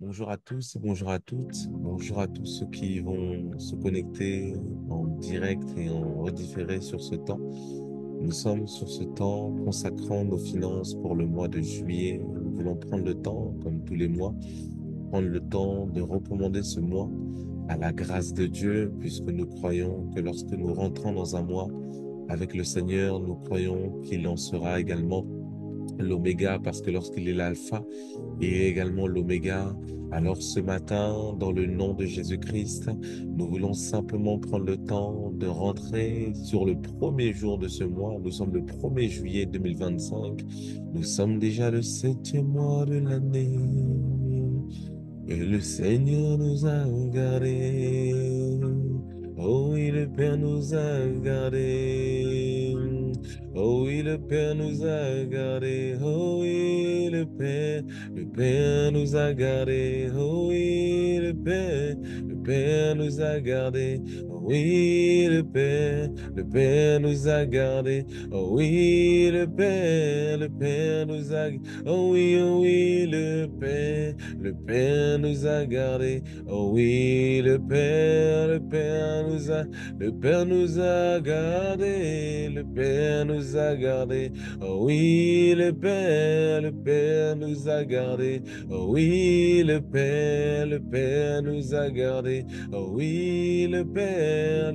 Bonjour à tous et bonjour à toutes. Bonjour à tous ceux qui vont se connecter en direct et en redifféré sur ce temps. Nous sommes sur ce temps consacrant nos finances pour le mois de juillet. Nous voulons prendre le temps, comme tous les mois, prendre le temps de recommander ce mois à la grâce de Dieu, puisque nous croyons que lorsque nous rentrons dans un mois avec le Seigneur, nous croyons qu'il en sera également l'oméga, parce que lorsqu'il est l'alpha et également l'oméga, alors ce matin, dans le nom de Jésus-Christ, nous voulons simplement prendre le temps de rentrer sur le premier jour de ce mois. Nous sommes le 1er juillet 2025. Nous sommes déjà le 7e mois de l'année. Et le Seigneur nous a gardés. Oh oui, le Père nous a gardés. Oh oui, le Père nous a gardés. Oh oui, le Père nous a gardés. Oh oui, le Père nous a gardés. Oh oui, le Père nous a gardés. Oh oui, le Père nous a gardés. Oh oui, le Père nous a gardés. Oh oui, le Père nous a gardés. Le Père nous a gardés. Oh oui, le Père nous a gardés. Oh oui, le Père nous a gardés. Oh oui, le Père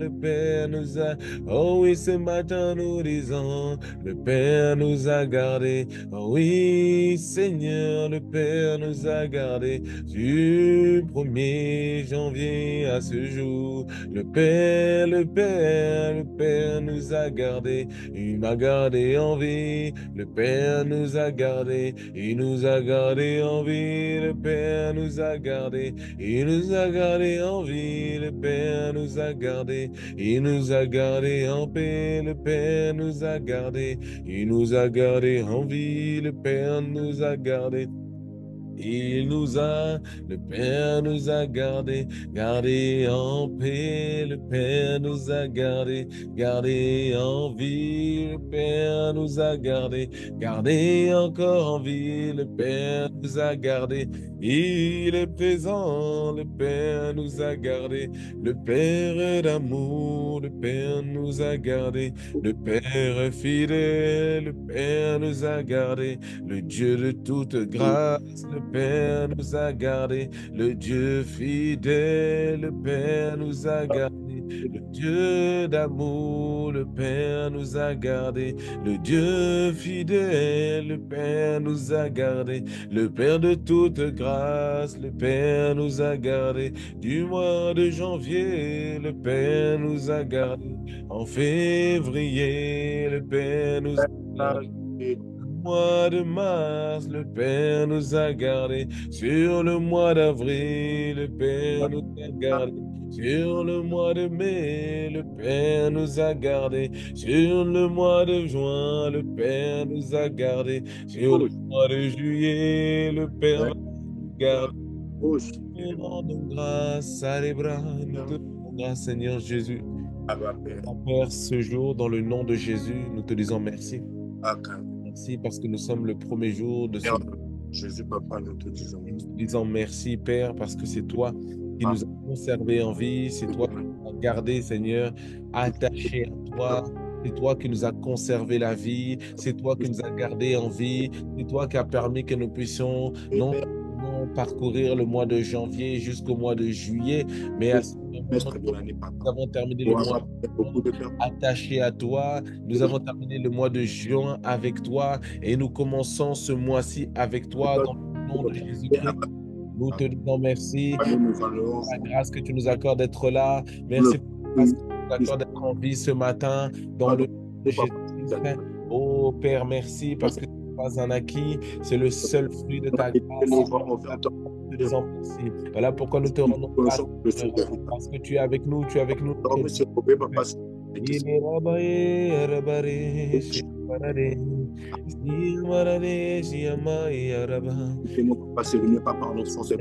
nous a. Oh oui, ce matin nous disons, le Père nous a gardés. Oh oui, Seigneur, le Père nous a gardés du 1er janvier à ce jour. Le Père nous a gardés. Il m'a gardé en vie. Le Père nous a gardés. Il nous a gardés en vie. Le Père nous a gardés. Il nous a gardés en vie. Le Père nous a gardés. Il nous a gardés en paix. Le Père nous a gardés. Il nous a gardés en vie, le Père nous a gardés. Le Père nous a gardés, gardés en paix, le Père nous a gardés, gardés en vie, le Père nous a gardés, gardés encore en vie, le Père nous a gardés, il est présent, le Père nous a gardés, le Père d'amour, le Père nous a gardés, le Père fidèle, le Père nous a gardés, le Dieu de toute grâce, le Père nous a gardés, le Dieu fidèle, le Père nous a gardés, le Dieu d'amour, le Père nous a gardés, le Dieu fidèle, le Père nous a gardés, le Père de toute grâce, le Père nous a gardés, du mois de janvier, le Père nous a gardés, en février, le Père nous a gardés, mois de mars, le Père nous a gardés. Sur le mois d'avril, le Père nous a gardés. Sur le mois de mai, le Père nous a gardés. Sur le mois de juin, le Père nous a gardés. Sur le mois de juillet, le Père nous garde. Nous rendons grâce à les bras. Nous te rendons grâce, Seigneur Jésus. Père, ce jour, dans le nom de Jésus, nous te disons merci. Merci parce que nous sommes le premier jour de ce mois. Jésus, papa, nous te disons Et nous te disons merci, Père, parce que c'est toi qui nous as conservés en vie, c'est toi qui nous as gardés, Seigneur, attachés à toi. C'est toi qui nous as conservé la vie, c'est toi qui nous as gardés en vie, c'est toi qui as permis que nous puissions non seulement parcourir le mois de janvier jusqu'au mois de juillet, mais à ce moment, Maître de l'année, nous papa. avons terminé le Pour mois avoir fait beaucoup de temps. attaché à toi. Nous avons terminé le mois de juin avec toi et nous commençons ce mois-ci avec toi dans le nom de Jésus-Christ. Nous te disons merci Nous pour allons la grâce que tu nous accordes d'être là. le Merci pour la grâce que tu nous accordes d'être en vie ce matin dans le nom de Jésus-Christ. Oh Père, merci parce que ce n'est pas un acquis, c'est le seul fruit de ta grâce. Nous te disons merci. Voilà pourquoi nous te rendons grâce, Seigneur, parce que tu es avec nous, tu es avec nous. Ile arabare, shimarare, simarare, shiyamai araba. Papa, nous sommes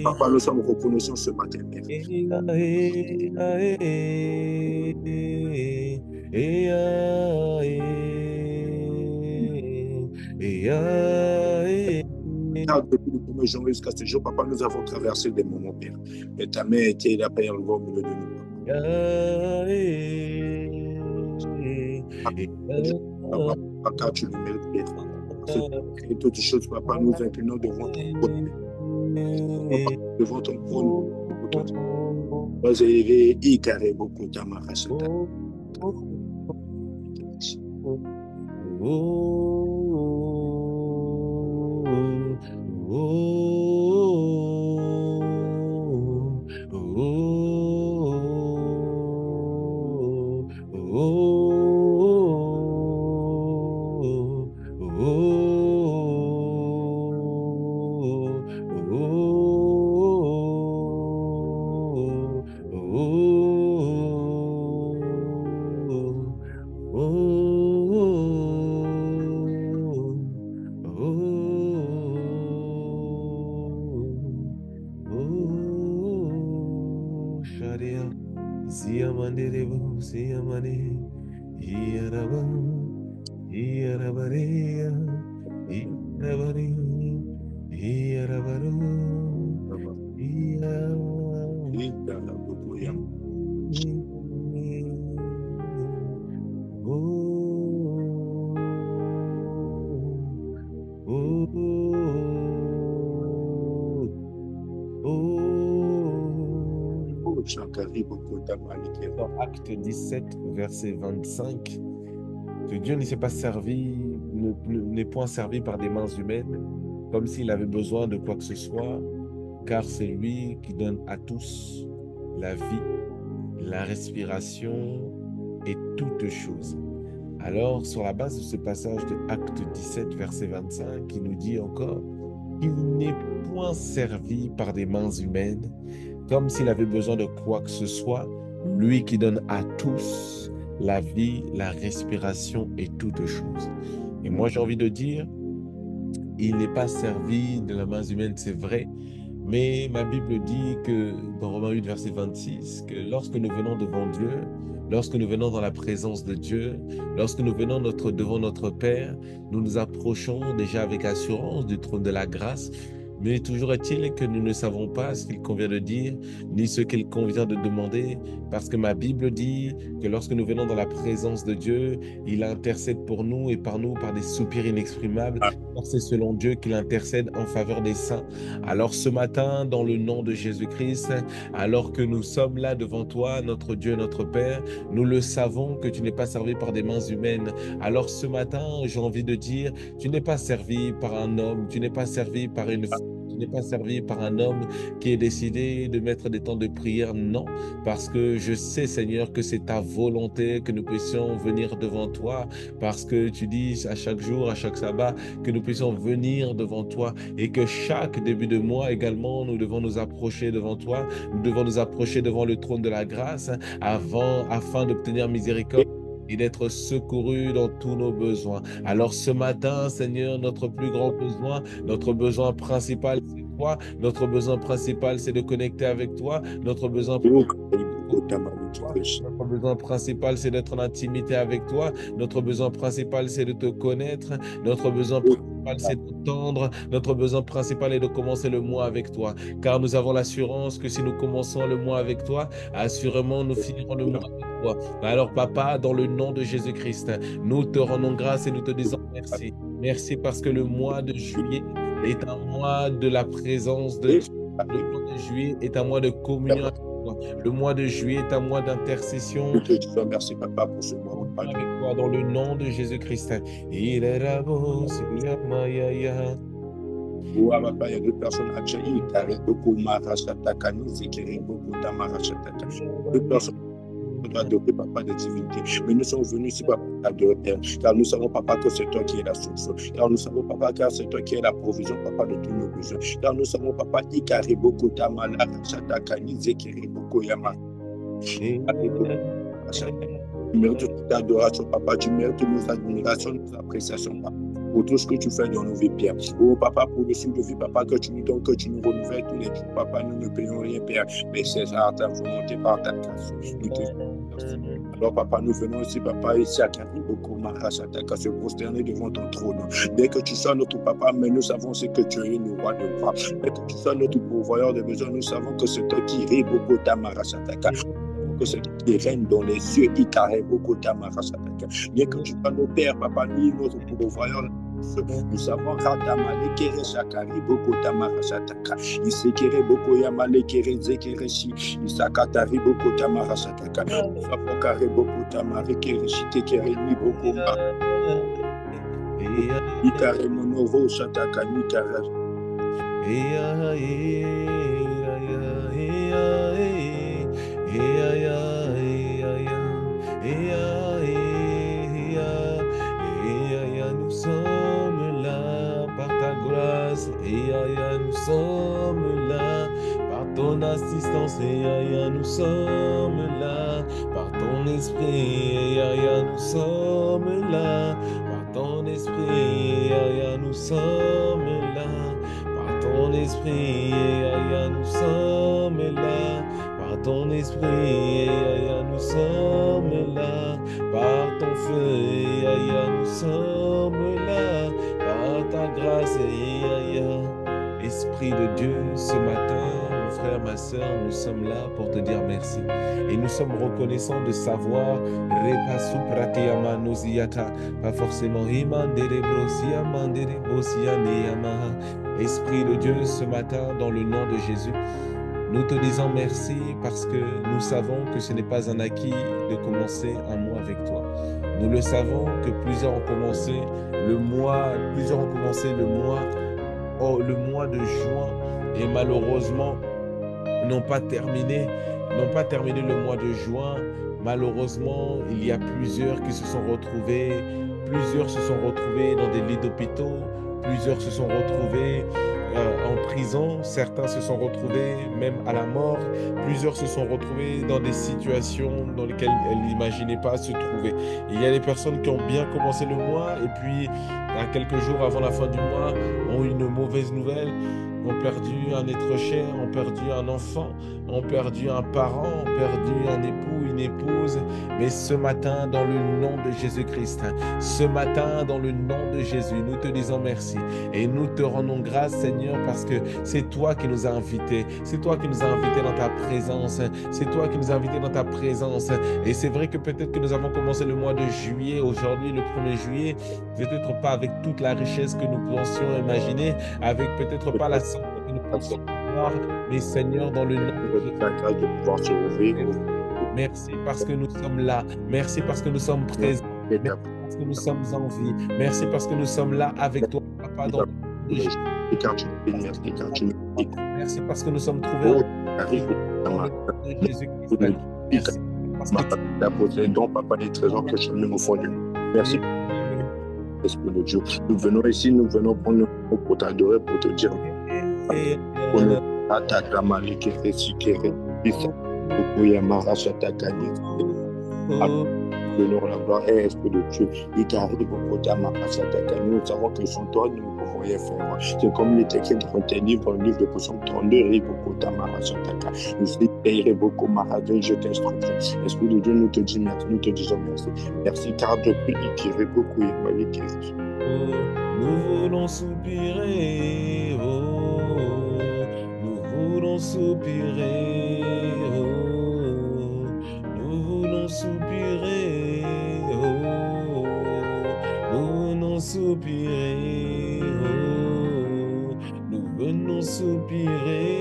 Papa, nous sommes reconnaissants ce matin. Car depuis le premier jour jusqu'à ce jour, papa, nous avons traversé des moments, Père. Et ta main était là, Père, au milieu de nous. Papa, car tu le mérites, Père. Parce que toutes les choses, papa, nous inclinons devant ton trône. Papa, devant ton trône. Nous élevé, y carré beaucoup d'amarachata. Dans Acte 17, verset 25, que Dieu ne s'est pas servi, n'est point servi par des mains humaines, comme s'il avait besoin de quoi que ce soit, car c'est lui qui donne à tous la vie, la respiration et toutes choses. Alors, sur la base de ce passage de Acte 17, verset 25, qui nous dit encore qu'il n'est point servi par des mains humaines, comme s'il avait besoin de quoi que ce soit, lui qui donne à tous la vie, la respiration et toutes choses. Et moi, j'ai envie de dire, il n'est pas servi de la main humaine, c'est vrai, mais ma Bible dit que dans Romains 8, verset 26, que lorsque nous venons devant Dieu, lorsque nous venons dans la présence de Dieu, lorsque nous venons devant notre Père, nous nous approchons déjà avec assurance du trône de la grâce. Mais toujours est-il que nous ne savons pas ce qu'il convient de dire, ni ce qu'il convient de demander, parce que ma Bible dit que lorsque nous venons dans la présence de Dieu, il intercède pour nous et par nous par des soupirs inexprimables, car c'est selon Dieu qu'il intercède en faveur des saints. Alors ce matin, dans le nom de Jésus-Christ, alors que nous sommes là devant toi, notre Dieu, notre Père, nous le savons que tu n'es pas servi par des mains humaines. Alors ce matin, j'ai envie de dire, tu n'es pas servi par un homme, tu n'es pas servi par une femme, tu n'es pas servi par un homme qui est décidé de mettre des temps de prière, non, parce que je sais, Seigneur, que c'est ta volonté que nous puissions venir devant toi, parce que tu dis à chaque jour, à chaque sabbat, que nous puissions venir devant toi et que chaque début de mois également, nous devons nous approcher devant toi, nous devons nous approcher devant le trône de la grâce afin d'obtenir miséricorde et d'être secourus dans tous nos besoins. Alors ce matin, Seigneur, notre plus grand besoin, notre besoin principal, c'est toi. Notre besoin principal, c'est de connecter avec toi. Notre besoin principal, c'est d'être en intimité avec toi. Notre besoin principal, c'est de te connaître. Notre besoin principal, c'est de tendre. Notre besoin principal est de commencer le mois avec toi. Car nous avons l'assurance que si nous commençons le mois avec toi, assurément, nous finirons le mois avec toi. Alors, Papa, dans le nom de Jésus-Christ, nous te rendons grâce et nous te disons merci. Merci parce que le mois de juillet est un mois de la présence de Dieu. Le mois de juillet est un mois de communion avec toi. Le mois de juillet est un mois d'intercession. Je te dis merci, Papa, pour ce mois. Avec toi, dans le nom de Jésus-Christ. Il est là-bas, il y a Papa, il y a deux personnes à Tchaï, beaucoup Marachataka, Zikiri, beaucoup Tamarachataka. Deux personnes adorer, Papa, de divinité. Mais nous sommes venus ici, Papa, adorer, Père. Car nous savons, Papa, que c'est toi qui es la source. Car nous savons, Papa, que c'est toi qui es la provision, Papa, de tous nos besoins. Car nous savons, Papa, Ikari, beaucoup Tamala, Chataka, Zikiri, beaucoup Yama. Tu mérites toute adoration, Papa. Tu mérites nos admirations, nos appréciations, Papa, pour tout ce que tu fais dans nos vies, Père. Oh, Papa, pour le style de vie, Papa, que tu nous donnes, que tu nous renouvelles tous les jours, Papa, nous ne payons rien, Père. Mais c'est à ta volonté, par ta grâce. Nous te Alors, papa, nous venons ici, papa, ici à Kariboko, Marasataka, se prosterner devant ton trône. Dès que tu sois notre papa, mais nous savons ce que tu es le roi de roi. Dès que tu sois notre pourvoyeur de besoins, nous savons que c'est toi qui rit beaucoup Tamarasataka. Que c'est toi qui règne dans les cieux, qui carré beaucoup Tamarasataka. Dès que tu sois nos pères, papa, nous, notre pourvoyeur. Nous savons Radamale Kere Shakari Boko Tamarasataka. Isekere Boko Yamale Kere Zekereshi. Isakatari Boko Tamarasataka. Nous savons Kare Boko Tamare Kere Shitekere Ni Boko Ma. Ikare Monovo Shataka Nikara. Nous sommes là par ta grâce, nous sommes là par ton assistance, nous sommes là par ton esprit, nous sommes là par ton esprit, nous sommes là par ton esprit, nous sommes là par ton esprit, nous sommes là par ton feu, nous sommes là par ta grâce, Esprit de Dieu, ce matin, mon frère, ma soeur, nous sommes là pour te dire merci. Et nous sommes reconnaissants de savoir, pas forcément Esprit de Dieu, ce matin, dans le nom de Jésus, nous te disons merci parce que nous savons que ce n'est pas un acquis de commencer un mois avec toi. Nous le savons que plusieurs ont commencé le mois de juin et malheureusement n'ont pas terminé le mois de juin. Malheureusement, il y a plusieurs qui se sont retrouvés dans des lits d'hôpitaux, plusieurs se sont retrouvés en prison, certains se sont retrouvés même à la mort, plusieurs se sont retrouvés dans des situations dans lesquelles elles n'imaginaient pas se trouver. Il y a des personnes qui ont bien commencé le mois et puis quelques jours avant la fin du mois ont eu une mauvaise nouvelle, ont perdu un être cher, ont perdu un enfant, ont perdu un parent, ont perdu un époux, une épouse. Mais ce matin, dans le nom de Jésus-Christ, ce matin, dans le nom de Jésus, nous te disons merci et nous te rendons grâce, Seigneur, parce que c'est toi qui nous as invités, c'est toi qui nous as invités dans ta présence, c'est toi qui nous as invités dans ta présence. Et c'est vrai que peut-être que nous avons commencé le mois de juillet, aujourd'hui, le 1er juillet, peut-être pas avec toute la richesse que nous pensions imaginer, avec peut-être pas la santé que nous pensions avoir, mais Seigneur, dans le nom de Jésus, de pouvoir se lever. merci parce que nous sommes là, merci parce que nous sommes présents, merci parce que nous sommes en vie, merci parce que nous sommes là avec toi, Papa, dans le nom de Jésus. Merci parce que nous sommes trouvés dans le nom de Jésus-Christ. Merci parce que tu as posé donc, Papa, des trésors que je mets au fond de nous. Merci. Esprit de Dieu. Nous venons ici, nous venons prendre nos pour t'adorer, pour te dire. Venons la gloire et Esprit de Dieu. Nous savons que sans toi, nous ne pouvons rien faire. C'est comme il est écrit dans tes livres, dans le livre de Psaume 32, je t'instruis. Esprit de Dieu, nous te disons merci, nous te disons merci. Merci car depuis nous voulons soupirer, nous voulons soupirer, nous voulons soupirer, nous venons soupirer, nous venons soupirer,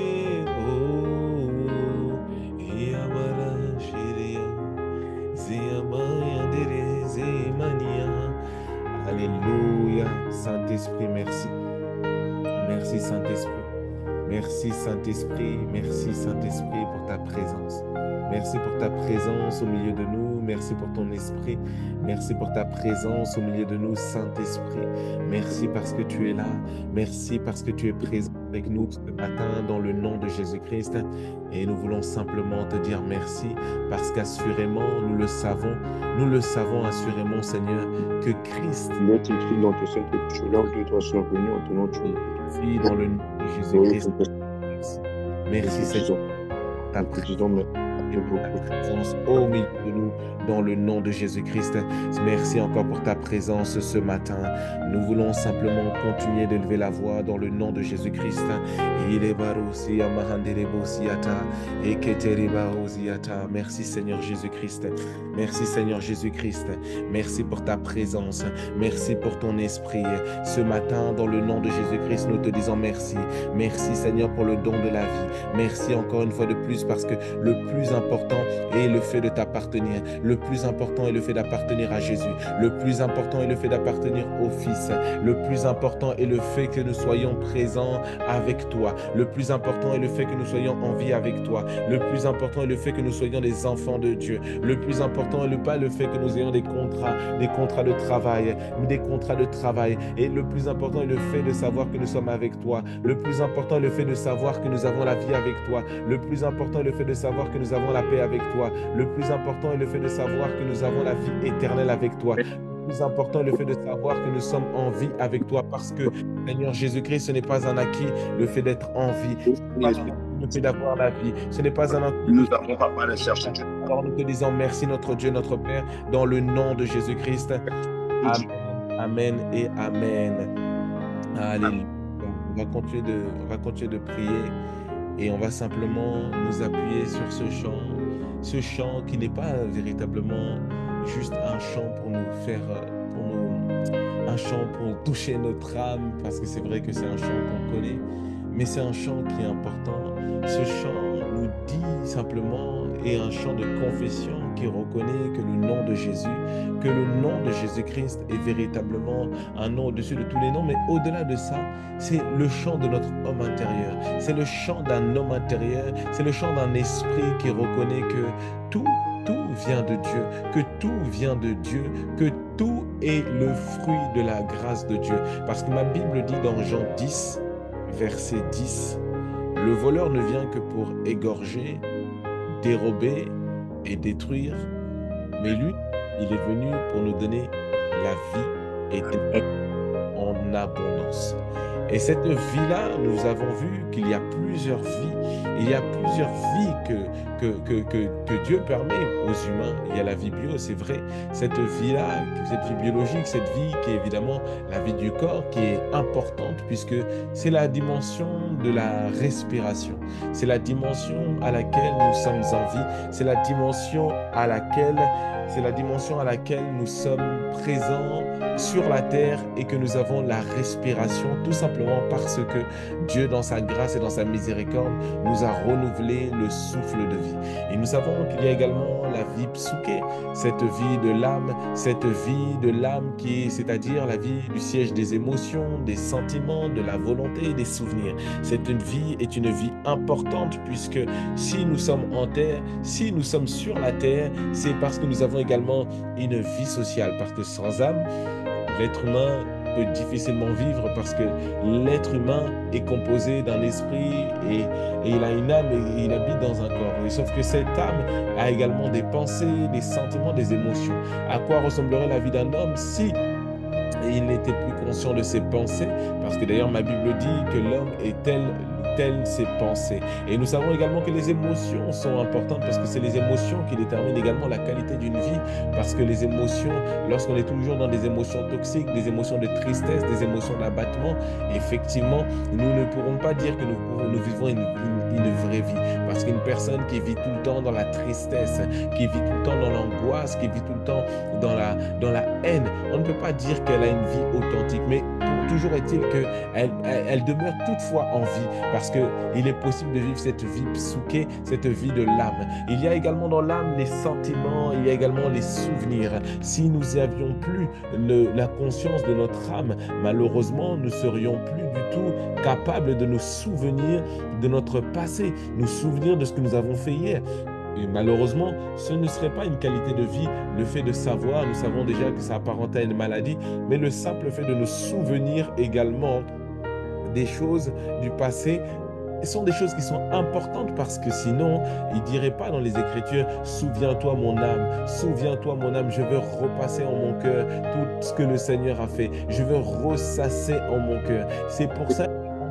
Alléluia, Saint-Esprit, merci. Merci, Saint-Esprit. Merci, Saint-Esprit. Merci, Saint-Esprit, pour ta présence. Merci pour ta présence au milieu de nous. Merci pour ton esprit. Merci pour ta présence au milieu de nous, Saint-Esprit. Merci parce que tu es là. Merci parce que tu es présent avec nous ce matin dans le nom de Jésus-Christ. Et nous voulons simplement te dire merci parce qu'assurément, nous le savons assurément, Seigneur, que Christ il est écrit dans tes saintes écritures, l'heure de toi sont venus en ton nom, tu es dans le nom de Jésus-Christ. Merci, Seigneur. Nous te disons merci. ta présence au milieu de nous, dans le nom de Jésus-Christ. Merci encore pour ta présence ce matin. Nous voulons simplement continuer d'élever la voix dans le nom de Jésus-Christ. Merci Seigneur Jésus-Christ. Merci Seigneur Jésus-Christ. Merci pour ta présence. Merci pour ton esprit. Ce matin, dans le nom de Jésus-Christ, nous te disons merci. Merci Seigneur pour le don de la vie. Merci encore une fois de plus parce que le plus important est le fait de t'appartenir. Le plus important est le fait d'appartenir à Jésus. Le plus important est le fait d'appartenir au Fils. Le plus important est le fait que nous soyons présents avec toi. Le plus important est le fait que nous soyons en vie avec toi. Le plus important est le fait que nous soyons des enfants de Dieu. Le plus important est pas le fait que nous ayons des contrats de travail, Et le plus important est le fait de savoir que nous sommes avec toi. Le plus important est le fait de savoir que nous avons la vie avec toi. Le plus important est le fait de savoir que nous avons la paix avec toi. Le plus important est le fait de savoir que nous avons la vie éternelle avec toi. Le plus important est le fait de savoir que nous sommes en vie avec toi parce que, Seigneur Jésus-Christ, ce n'est pas un acquis, le fait d'être en vie. Ce n'est pas un acquis, le fait d'avoir la vie. Ce n'est pas un acquis. Nous n'avons pas le chercher. Alors nous te disons merci, notre Dieu, notre Père, dans le nom de Jésus-Christ. Amen, amen et amen. Alléluia. On va continuer de prier et on va simplement nous appuyer sur ce chant qui n'est pas véritablement juste un chant pour nous faire, un chant pour toucher notre âme, parce que c'est vrai que c'est un chant qu'on connaît, mais c'est un chant qui est important. Ce chant nous dit simplement, est un chant de confession qui reconnaît que le nom de Jésus, que le nom de Jésus-Christ est véritablement un nom au-dessus de tous les noms, mais au-delà de ça, c'est le chant de notre homme intérieur. C'est le chant d'un homme intérieur, c'est le chant d'un esprit qui reconnaît que tout vient de Dieu, que tout vient de Dieu, que tout est le fruit de la grâce de Dieu. Parce que ma Bible dit dans Jean 10, verset 10, « Le voleur ne vient que pour égorger, dérober et détruire, mais lui, il est venu pour nous donner la vie éternelle en abondance. » Et cette vie-là, nous avons vu qu'il y a plusieurs vies. Il y a plusieurs vies que Dieu permet aux humains. Il y a la vie bio, c'est vrai. Cette vie-là, cette vie biologique, cette vie qui est évidemment la vie du corps, qui est importante puisque c'est la dimension de la respiration. C'est la dimension à laquelle nous sommes en vie. C'est la dimension à laquelle nous sommes présents sur la terre et que nous avons la respiration, tout simplement parce que Dieu, dans sa grâce et dans sa miséricorde, nous a renouvelé le souffle de vie. Et nous savons qu'il y a également la vie psyché, cette vie de l'âme qui est, c'est-à-dire la vie du siège des émotions, des sentiments, de la volonté et des souvenirs. Cette vie est une vie importante puisque si nous sommes en terre, si nous sommes sur la terre, c'est parce que nous avons également une vie sociale, parce que sans âme, l'être humain peut difficilement vivre parce que l'être humain est composé d'un esprit et il a une âme et il habite dans un corps. Et sauf que cette âme a également des pensées, des sentiments, des émotions. À quoi ressemblerait la vie d'un homme si il n'était plus conscient de ses pensées? Parce que d'ailleurs ma Bible dit que l'homme est tel ses pensées. Et nous savons également que les émotions sont importantes parce que c'est les émotions qui déterminent également la qualité d'une vie. Parce que les émotions, lorsqu'on est toujours dans des émotions toxiques, des émotions de tristesse, des émotions d'abattement, effectivement, nous ne pourrons pas dire que nous vivons une vraie vie. Parce qu'une personne qui vit tout le temps dans la tristesse, qui vit tout le temps dans l'angoisse, qui vit tout le temps dans la haine, on ne peut pas dire qu'elle a une vie authentique. Mais toujours est-il qu'elle demeure toutefois en vie, parce qu'il est possible de vivre cette vie psyché, cette vie de l'âme. Il y a également dans l'âme les sentiments, il y a également les souvenirs. Si nous n'avions plus la conscience de notre âme, malheureusement, nous ne serions plus du tout capables de nous souvenir de notre passé, nous souvenir de ce que nous avons fait hier. Et malheureusement, ce ne serait pas une qualité de vie, le fait de savoir, nous savons déjà que ça apparente à une maladie, mais le simple fait de nous souvenir également des choses du passé sont des choses qui sont importantes parce que sinon, il ne dirait pas dans les Écritures « Souviens-toi mon âme, je veux repasser en mon cœur tout ce que le Seigneur a fait, je veux ressasser en mon cœur ». C'est pour ça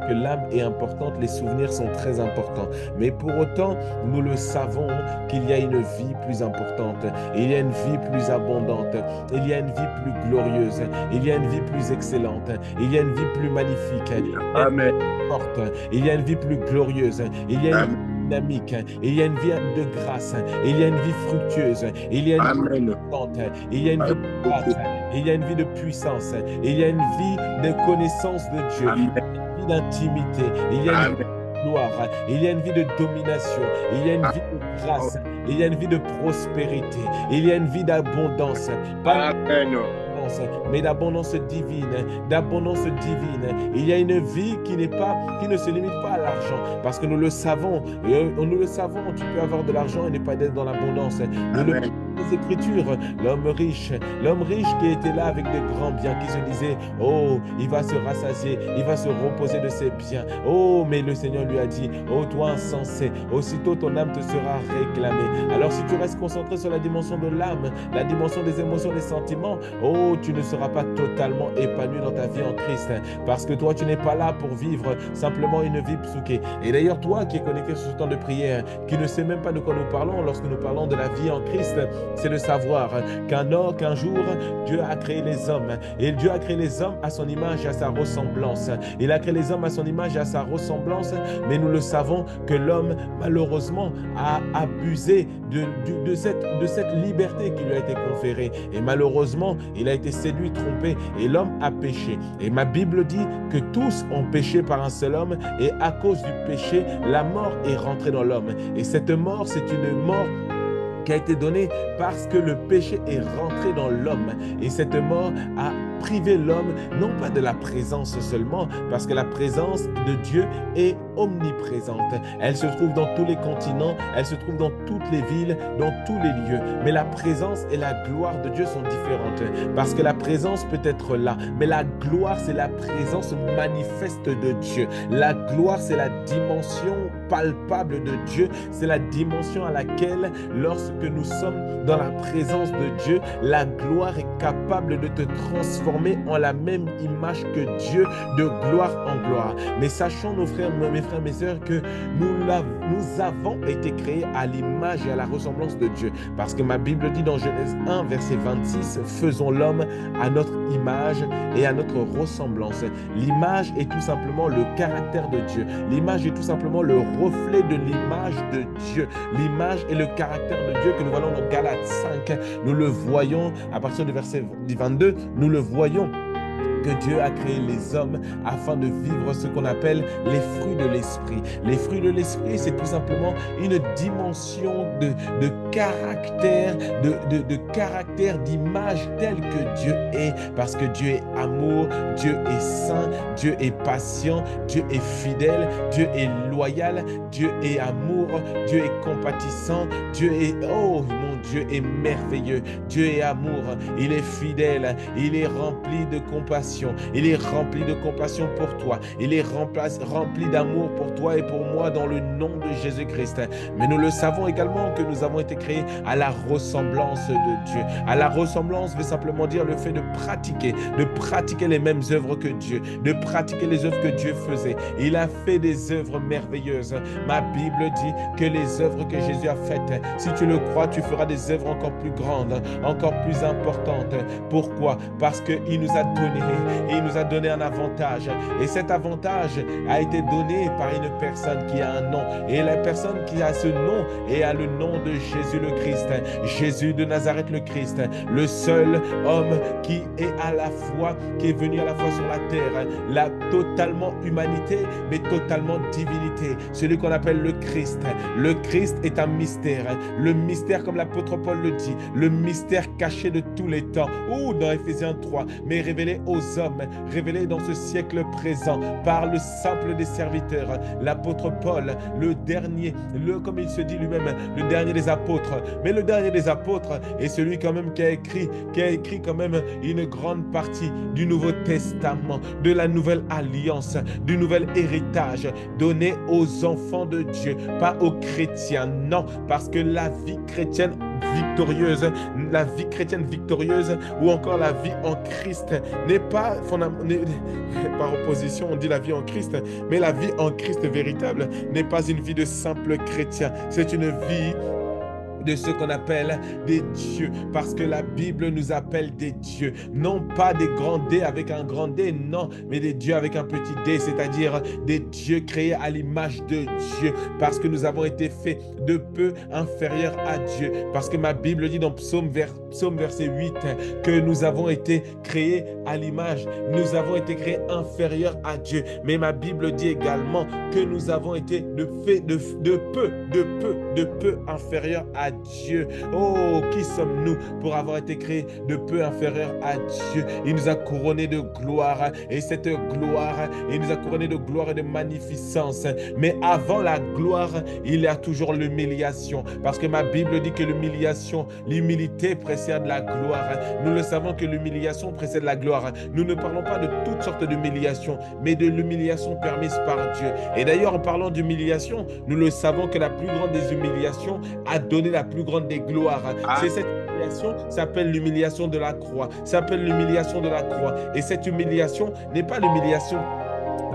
que l'âme est importante, les souvenirs sont très importants. Mais pour autant, nous le savons qu'il y a une vie plus importante, il y a une vie plus abondante, il y a une vie plus glorieuse, il y a une vie plus excellente, il y a une vie plus magnifique, Amen. forte, il y a une vie plus glorieuse, il y a une vie dynamique, il y a une vie de grâce, il y a une vie fructueuse, il y a une vie importante, il y a une vie de grâce, il y a une vie de puissance, il y a une vie de connaissance de Dieu, il y a une vie d'intimité, il y a une vie de gloire, il y a une vie de domination, il y a une vie de grâce, il y a une vie de prospérité, il y a une vie d'abondance, pas mais d'abondance divine, d'abondance divine. Il y a une vie qui ne se limite pas à l'argent, parce que nous le savons, tu peux avoir de l'argent et ne pas être dans l'abondance. Nous le les Écritures, l'homme riche qui était là avec de grands biens, qui se disait, oh, il va se rassasier, il va se reposer de ses biens. Oh, mais le Seigneur lui a dit, oh, toi insensé, aussitôt ton âme te sera réclamée. Alors si tu restes concentré sur la dimension de l'âme, la dimension des émotions, des sentiments, oh, tu ne seras pas totalement épanoui dans ta vie en Christ, parce que toi, tu n'es pas là pour vivre simplement une vie psouquée. Et d'ailleurs, toi qui es connecté sur ce temps de prière, qui ne sais même pas de quoi nous parlons lorsque nous parlons de la vie en Christ, c'est de savoir qu'un jour, Dieu a créé les hommes. Et Dieu a créé les hommes à son image et à sa ressemblance. Il a créé les hommes à son image et à sa ressemblance, mais nous le savons que l'homme, malheureusement, a abusé de cette liberté qui lui a été conférée. Et malheureusement, il a été séduit, trompé, et l'homme a péché. Et ma Bible dit que tous ont péché par un seul homme, et à cause du péché, la mort est rentrée dans l'homme. Et cette mort, c'est une mort qui a été donnée parce que le péché est rentré dans l'homme. Et cette mort a privé l'homme, non pas de la présence seulement, parce que la présence de Dieu est omniprésente. Elle se trouve dans tous les continents, elle se trouve dans toutes les villes, dans tous les lieux. Mais la présence et la gloire de Dieu sont différentes, parce que la présence peut être là, mais la gloire, c'est la présence manifeste de Dieu. La gloire, c'est la dimension palpable de Dieu, c'est la dimension à laquelle, lorsque nous sommes dans la présence de Dieu, la gloire est capable de te transformer en la même image que Dieu, de gloire en gloire. Mais sachons, mes frères, mes sœurs, que nous avons été créés à l'image et à la ressemblance de Dieu. Parce que ma Bible dit dans Genèse 1, verset 26, « Faisons l'homme à notre image et à notre ressemblance. » L'image est tout simplement le caractère de Dieu. L'image est tout simplement le reflet de l'image de Dieu. L'image et le caractère de Dieu que nous voyons dans Galates 5. Nous le voyons à partir du verset 22, nous le voyons que Dieu a créé les hommes afin de vivre ce qu'on appelle les fruits de l'esprit. Les fruits de l'esprit, c'est tout simplement une dimension de caractère, de caractère, d'image telle que Dieu est, parce que Dieu est amour, Dieu est saint, Dieu est patient, Dieu est fidèle, Dieu est loyal, Dieu est amour, Dieu est compatissant, Dieu est, oh mon Dieu est merveilleux, Dieu est amour, il est fidèle, il est rempli de compassion. Il est rempli de compassion pour toi. Il est rempli d'amour pour toi et pour moi dans le nom de Jésus-Christ. Mais nous le savons également que nous avons été créés à la ressemblance de Dieu. À la ressemblance veut simplement dire le fait de pratiquer les mêmes œuvres que Dieu, de pratiquer les œuvres que Dieu faisait. Il a fait des œuvres merveilleuses. Ma Bible dit que les œuvres que Jésus a faites, si tu le crois, tu feras des œuvres encore plus grandes, encore plus importantes. Pourquoi? Parce qu'il nous a donné et il nous a donné un avantage. Et cet avantage a été donné par une personne qui a un nom. Et la personne qui a ce nom a le nom de Jésus le Christ. Jésus de Nazareth le Christ. Le seul homme qui est qui est venu à la fois sur la terre. La totalement humanité, mais totalement divinité. Celui qu'on appelle le Christ. Le Christ est un mystère. Le mystère, comme l'apôtre Paul le dit, le mystère caché de tous les temps. Ou dans Éphésiens 3, mais révélé aux hommes, révélé dans ce siècle présent par le simple des serviteurs, l'apôtre Paul, le dernier, comme il se dit lui-même, le dernier des apôtres. Mais le dernier des apôtres est celui quand même qui a écrit quand même une grande partie du Nouveau Testament, de la nouvelle alliance, du nouvel héritage donné aux enfants de Dieu, pas aux chrétiens, non, parce que la vie chrétienne victorieuse, la vie chrétienne victorieuse, ou encore la vie en Christ n'est pas par opposition, on dit la vie en Christ, mais la vie en Christ véritable n'est pas une vie de simple chrétien, c'est une vie de ce qu'on appelle des dieux, parce que la Bible nous appelle des dieux, non pas des grands D avec un grand D, non, mais des dieux avec un petit d, c'est-à-dire des dieux créés à l'image de Dieu, parce que nous avons été faits de peu inférieurs à Dieu, parce que ma Bible dit dans Psaume verset 8 que nous avons été créés à l'image, nous avons été créés inférieurs à Dieu, mais ma Bible dit également que nous avons été de peu inférieurs à Dieu. Oh, qui sommes-nous pour avoir été créés de peu inférieurs à Dieu? Il nous a couronnés de gloire, et cette gloire, il nous a couronnés de gloire et de magnificence. Mais avant la gloire, il y a toujours l'humiliation, parce que ma Bible dit que l'humilité précède la gloire. Nous le savons que l'humiliation précède la gloire. Nous ne parlons pas de toutes sortes d'humiliation, mais de l'humiliation permise par Dieu. Et d'ailleurs, en parlant d'humiliation, nous le savons que la plus grande des humiliations a donné la plus grande des gloires. C'est cette humiliation, s'appelle l'humiliation de la croix. S'appelle l'humiliation de la croix. Et cette humiliation n'est pas l'humiliation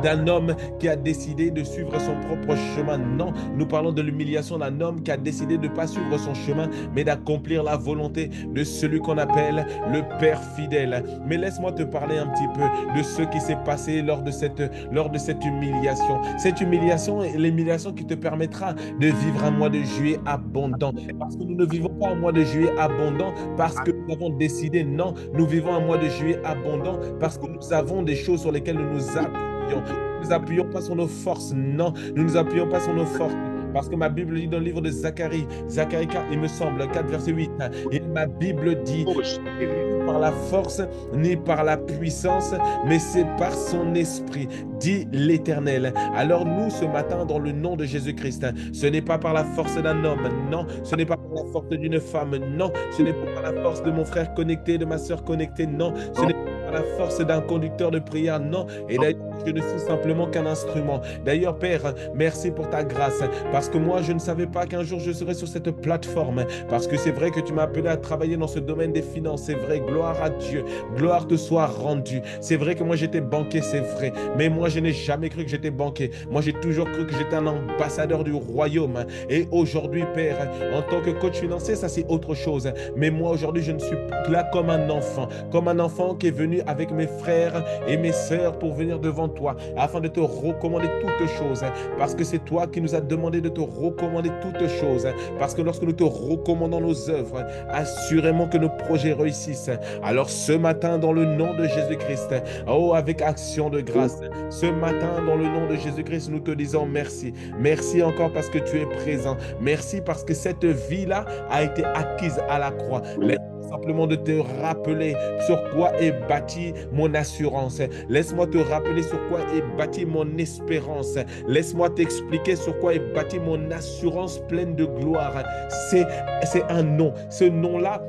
d'un homme qui a décidé de suivre son propre chemin. Non, nous parlons de l'humiliation d'un homme qui a décidé de ne pas suivre son chemin, mais d'accomplir la volonté de celui qu'on appelle le Père fidèle. Mais laisse-moi te parler un petit peu de ce qui s'est passé lors de cette humiliation. Cette humiliation est l'humiliation qui te permettra de vivre un mois de juillet abondant. Parce que nous ne vivons pas un mois de juillet abondant parce que nous avons décidé. Non, nous vivons un mois de juillet abondant parce que nous avons des choses sur lesquelles nous nous appuyons. Nous ne nous appuyons pas sur nos forces, non, nous ne nous appuyons pas sur nos forces. Parce que ma Bible dit dans le livre de Zacharie 4, il me semble, 4 verset 8, et ma Bible dit, ni par la force, ni par la puissance, mais c'est par son esprit, dit l'Éternel. Alors nous, ce matin, dans le nom de Jésus-Christ, ce n'est pas par la force d'un homme, non, ce n'est pas par la force d'une femme, non, ce n'est pas par la force de mon frère connecté, de ma soeur connectée, non, ce n'est pas par la force d'un conducteur de prière, non, et d'ailleurs, je ne suis simplement qu'un instrument. D'ailleurs, Père, merci pour ta grâce, parce que moi, je ne savais pas qu'un jour je serais sur cette plateforme, parce que c'est vrai que tu m'as appelé à travailler dans ce domaine des finances, c'est vrai, gloire à Dieu, gloire te soit rendue. C'est vrai que moi, j'étais banquier, c'est vrai, mais moi, je n'ai jamais cru que j'étais banquier. Moi, j'ai toujours cru que j'étais un ambassadeur du royaume. Et aujourd'hui, Père, en tant que coach financier, ça, c'est autre chose. Mais moi, aujourd'hui, je ne suis plus là comme un enfant qui est venu avec mes frères et mes sœurs pour venir devant toi, afin de te recommander toutes choses, parce que c'est toi qui nous as demandé de te recommander toutes choses, parce que lorsque nous te recommandons nos œuvres, assurément que nos projets réussissent. Alors ce matin, dans le nom de Jésus-Christ, oh, avec action de grâce, ce matin, dans le nom de Jésus-Christ, nous te disons merci. Merci encore parce que tu es présent. Merci parce que cette vie-là a été acquise à la croix. Simplement de te rappeler sur quoi est bâtie mon assurance. Laisse-moi te rappeler sur quoi est bâtie mon espérance. Laisse-moi t'expliquer sur quoi est bâtie mon assurance pleine de gloire. C'est un nom. Ce nom-là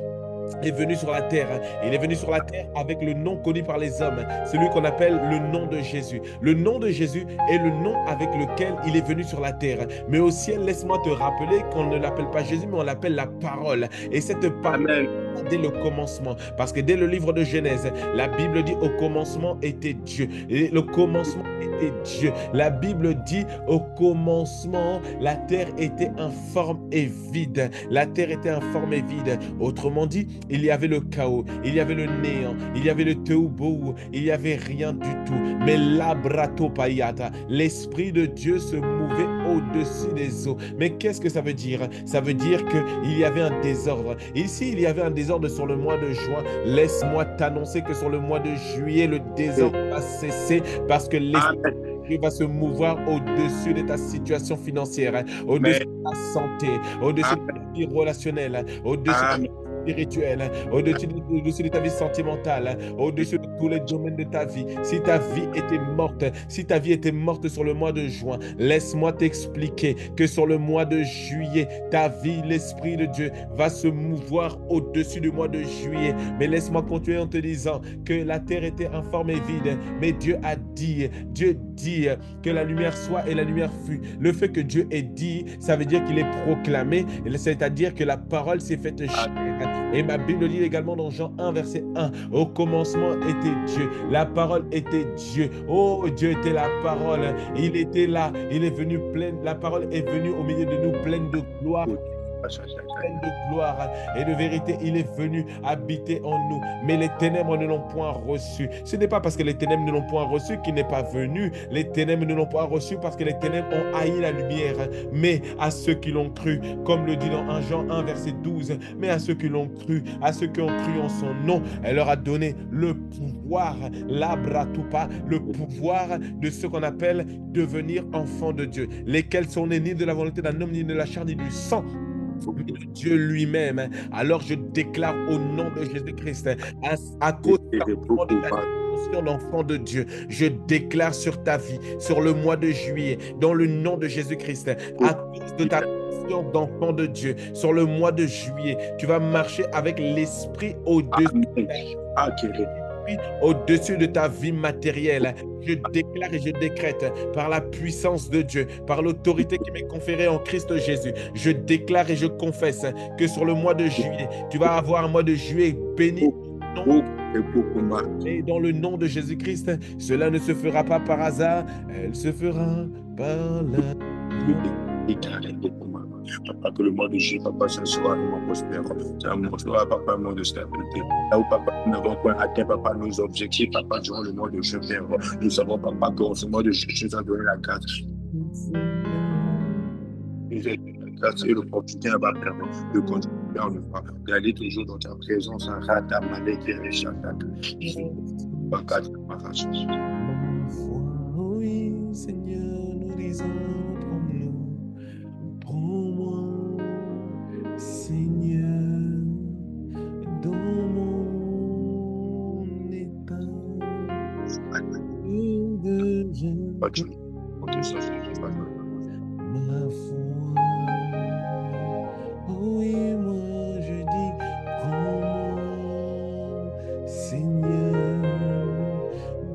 est venu sur la terre. Il est venu sur la terre avec le nom connu par les hommes, celui qu'on appelle le nom de Jésus. Le nom de Jésus est le nom avec lequel il est venu sur la terre. Mais au ciel, laisse-moi te rappeler qu'on ne l'appelle pas Jésus, mais on l'appelle la parole. Et cette parole, dès le commencement, parce que dès le livre de Genèse, la Bible dit au commencement était Dieu. Et le commencement était Dieu. La Bible dit au commencement, la terre était informe et vide. La terre était informe et vide. Autrement dit, il y avait le chaos, il y avait le néant, il y avait le tohu-bohu, il n'y avait rien du tout. Mais l'abratopayata, l'Esprit de Dieu se mouvait au-dessus des eaux. Mais qu'est-ce que ça veut dire? Ça veut dire qu'il y avait un désordre. Ici, il y avait un désordre sur le mois de juin. Laisse-moi t'annoncer que sur le mois de juillet, le désordre va cesser parce que l'Esprit Dieu va se mouvoir au-dessus de ta situation financière, au-dessus de ta santé, au-dessus de ta vie relationnelle, au-dessus de ta vie spirituelle, au-dessus de ta vie sentimentale, au-dessus de tous les domaines de ta vie. Si ta vie était morte sur le mois de juin, laisse-moi t'expliquer que sur le mois de juillet, ta vie, l'Esprit de Dieu va se mouvoir au-dessus du mois de juillet. Mais laisse-moi continuer en te disant que la terre était informe et vide, mais Dieu dit que la lumière soit et la lumière fut. Le fait que Dieu ait dit, ça veut dire qu'il est proclamé, c'est-à-dire que la parole s'est faite chair. Et ma Bible dit également dans Jean 1, verset 1, au commencement était Dieu, la parole était Dieu. Oh, Dieu était la parole, il était là, il est venu plein, la parole est venue au milieu de nous pleine de gloire. Pleine de gloire et de vérité, il est venu habiter en nous. Mais les ténèbres ne l'ont point reçu. Ce n'est pas parce que les ténèbres ne l'ont point reçu qu'il n'est pas venu. Les ténèbres ne l'ont pas reçu parce que les ténèbres ont haï la lumière. Mais à ceux qui l'ont cru, comme le dit dans 1 Jean 1, verset 12, mais à ceux qui l'ont cru, à ceux qui ont cru en son nom, elle leur a donné le pouvoir, l'abratupa, le pouvoir de ce qu'on appelle devenir enfants de Dieu, lesquels sont nés ni de la volonté d'un homme, ni de la chair, ni du sang, mais de Dieu lui-même. Alors je déclare au nom de Jésus-Christ, à cause de ta dimension d'enfant de Dieu, je déclare sur ta vie, sur le mois de juillet, dans le nom de Jésus-Christ, à cause de ta dimension d'enfant de Dieu, sur le mois de juillet, tu vas marcher avec l'esprit au-dessus de ta vie matérielle. Je déclare et je décrète par la puissance de Dieu, par l'autorité qui m'est conférée en Christ Jésus. Je déclare et je confesse que sur le mois de juillet, tu vas avoir un mois de juillet béni. Et dans le nom de Jésus-Christ, cela ne se fera pas par hasard, elle se fera par la... Papa, que le mois de juillet, papa, ce soit un mois prospère. C'est un mois, papa, un mois de stabilité. Là où, papa, nous n'avons pas atteint, papa, nos objectifs, papa, durant le mois de juillet, Père, nous savons, papa, qu'en ce mois de juillet, tu nous as donné la grâce. La grâce et l'opportunité à Père, de continuer en nous, d'aller toujours dans ta présence, en rata, malé, guéri, chatak. Oui, Seigneur, nous disons, prends-moi, Seigneur, dans mon état de jeune, ma foi. Oui, moi je dis, prends-moi, Seigneur,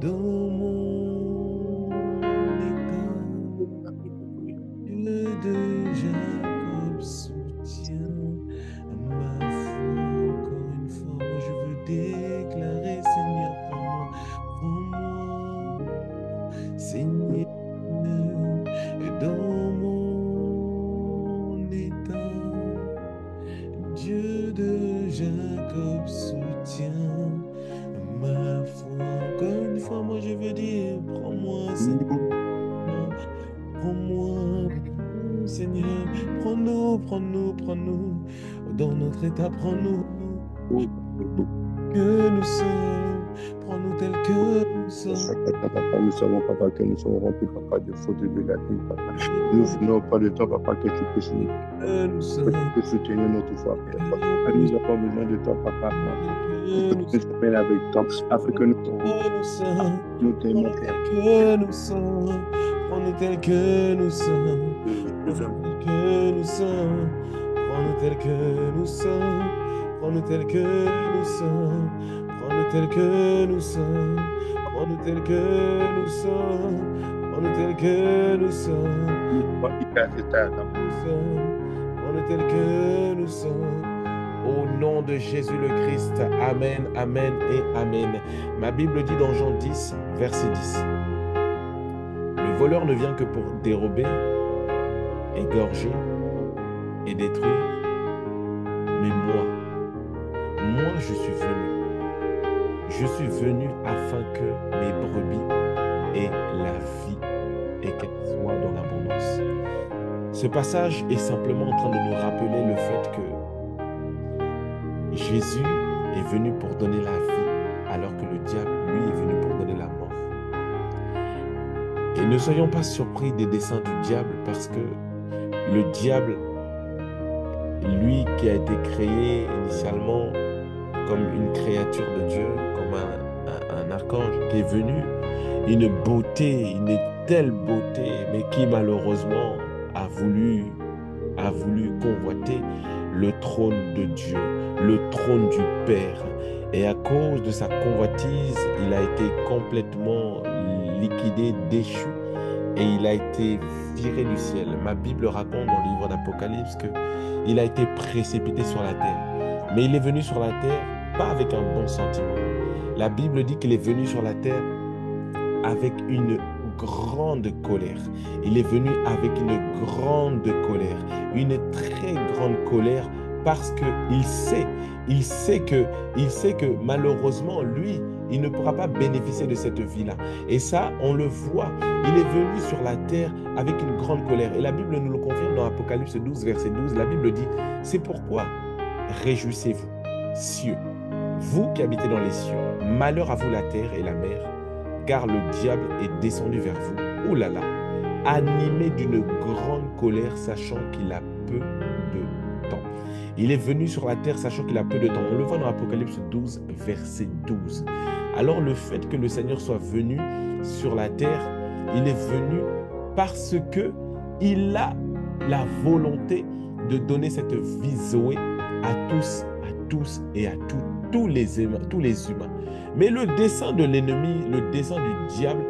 dans mon état. Dieu de Jacob soutient ma foi. Encore une fois, moi je veux déclarer, Seigneur, prends-moi, Seigneur, dans mon état. Dieu de Jacob soutient ma foi. Encore une fois, moi je veux dire, prends-moi, Seigneur, prends-moi, Seigneur, prends-nous, dans notre état, prends-nous, que nous sommes, prends-nous tel que nous sommes. Papa, nous savons, papa, que nous sommes remplis, papa, de fautes de la vie, papa. Nous venons pas de temps, papa, que tu peux soutenir notre foi, Père. Nous avons besoin de toi, papa, que tu nous amènes avec toi, afin que nous t'aimons, Père. Que nous sommes, prends-nous tel que nous sommes, prends-nous que nous sommes, prends-nous tel que nous sommes, prends-nous tel que nous sommes, prends-nous tel que nous sommes, prends-nous tel que nous sommes, prends-nous tel que nous sommes, prends-nous tel que nous sommes. Au nom de Jésus le Christ, amen, amen et amen. Ma Bible dit dans Jean 10, verset 10, le voleur ne vient que pour dérober, égorger et détruire, mais moi je suis venu afin que mes brebis aient la vie et qu'elles soient dans l'abondance. Ce passage est simplement en train de nous rappeler le fait que Jésus est venu pour donner la vie, alors que le diable, lui, est venu pour donner la mort. Et ne soyons pas surpris des desseins du diable, parce que le diable, lui qui a été créé initialement comme une créature de Dieu, comme un un archange qui est venu, une beauté, une telle beauté, mais qui malheureusement a voulu convoiter le trône de Dieu, le trône du Père. Et à cause de sa convoitise, il a été complètement liquidé, déchu, et il a été viré du ciel. Ma Bible raconte dans le livre d'Apocalypse qu'il a été précipité sur la terre. Mais il est venu sur la terre, pas avec un bon sentiment. La Bible dit qu'il est venu sur la terre avec une grande colère. Il est venu avec une grande colère, une très grande colère, parce qu'il sait que malheureusement, lui, il ne pourra pas bénéficier de cette vie-là. Et ça, on le voit. Il est venu sur la terre avec une grande colère. Et la Bible nous le confirme dans Apocalypse 12, verset 12. La Bible dit, c'est pourquoi réjouissez-vous, cieux, vous qui habitez dans les cieux. Malheur à vous la terre et la mer, car le diable est descendu vers vous. Oh là là, animé d'une grande colère, sachant qu'il a peu de temps. Il est venu sur la terre sachant qu'il a peu de temps. On le voit dans Apocalypse 12, verset 12. Alors le fait que le Seigneur soit venu sur la terre, il est venu parce que il a la volonté de donner cette vie Zoé à tous et à tous les humains. Mais le dessein de l'ennemi, le dessein du diable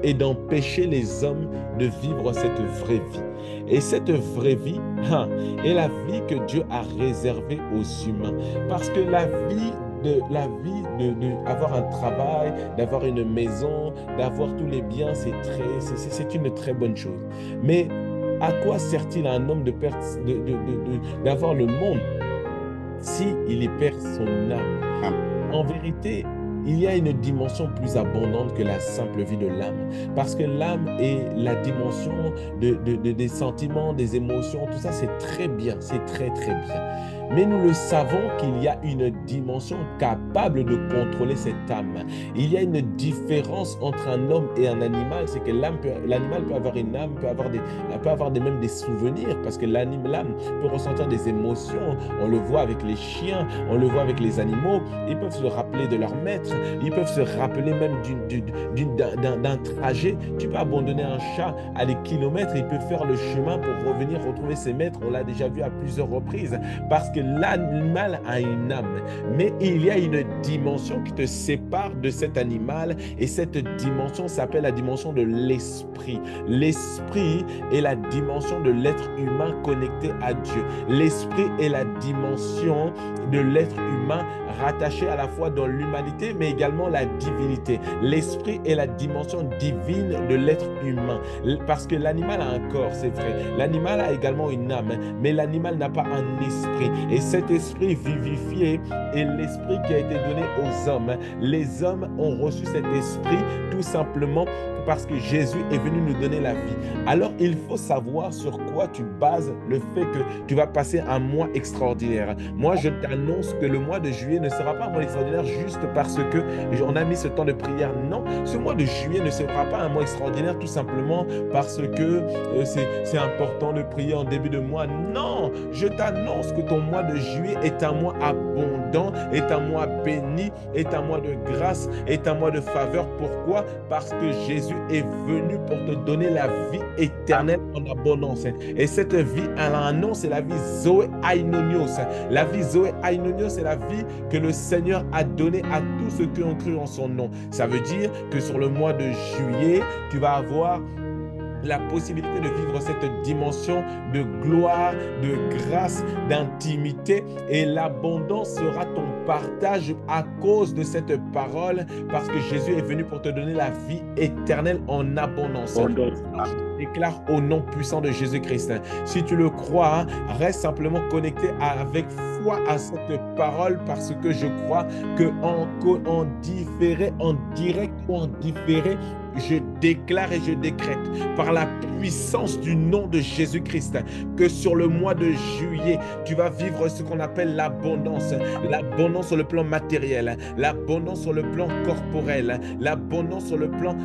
est d'empêcher les hommes de vivre cette vraie vie. Et cette vraie vie est la vie que Dieu a réservée aux humains. Parce que la vie d'avoir un travail, d'avoir une maison, d'avoir tous les biens, c'est une très bonne chose. Mais à quoi sert-il à un homme d'avoir le monde si il y perd son âme? En vérité, il y a une dimension plus abondante que la simple vie de l'âme. Parce que l'âme est la dimension des sentiments, des émotions, tout ça, c'est très bien, c'est très très bien. Mais nous le savons qu'il y a une dimension capable de contrôler cette âme. Il y a une différence entre un homme et un animal, c'est que l'animal peut avoir une âme, peut avoir même des souvenirs, parce que l'âme peut ressentir des émotions. On le voit avec les chiens, on le voit avec les animaux, ils peuvent se rappeler de leur maître, ils peuvent se rappeler même d'un trajet. Tu peux abandonner un chat à des kilomètres, il peut faire le chemin pour revenir retrouver ses maîtres. On l'a déjà vu à plusieurs reprises, parce que l'animal a une âme. Mais il y a une dimension qui te sépare de cet animal, et cette dimension s'appelle la dimension de l'esprit. L'esprit est la dimension de l'être humain connecté à Dieu. L'esprit est la dimension de l'être humain rattaché à la fois dans l'humanité, mais également la divinité. L'esprit est la dimension divine de l'être humain. Parce que l'animal a un corps, c'est vrai. L'animal a également une âme, mais l'animal n'a pas un esprit. Et cet esprit vivifié est l'esprit qui a été donné aux hommes. Les hommes ont reçu cet esprit tout simplement parce que Jésus est venu nous donner la vie. Alors, il faut savoir sur quoi tu bases le fait que tu vas passer un mois extraordinaire. Moi, je t'annonce que le mois de juillet ne sera pas un mois extraordinaire juste parce qu'on a mis ce temps de prière. Non, ce mois de juillet ne sera pas un mois extraordinaire tout simplement parce que c'est important de prier en début de mois. Non, je t'annonce que ton mois de juillet est un mois abondant, est un mois béni, est un mois de grâce, est un mois de faveur. Pourquoi? Parce que Jésus est venu pour te donner la vie éternelle en abondance. Et cette vie, elle a un nom, c'est la vie Zoé Ainonios. La vie Zoé Ainonios, c'est la vie que le Seigneur a donnée à tous ceux qui ont cru en son nom. Ça veut dire que sur le mois de juillet, tu vas avoir la possibilité de vivre cette dimension de gloire, de grâce, d'intimité, et l'abondance sera ton partage à cause de cette parole, parce que Jésus est venu pour te donner la vie éternelle en abondance. Je déclare au nom puissant de Jésus-Christ. Si tu le crois, reste simplement connecté avec foi à cette parole, parce que je crois que en différé, en direct ou en différé, je déclare et je décrète par la puissance du nom de Jésus-Christ que sur le mois de juillet, tu vas vivre ce qu'on appelle l'abondance. L'abondance sur le plan matériel, l'abondance sur le plan corporel, l'abondance sur le plan,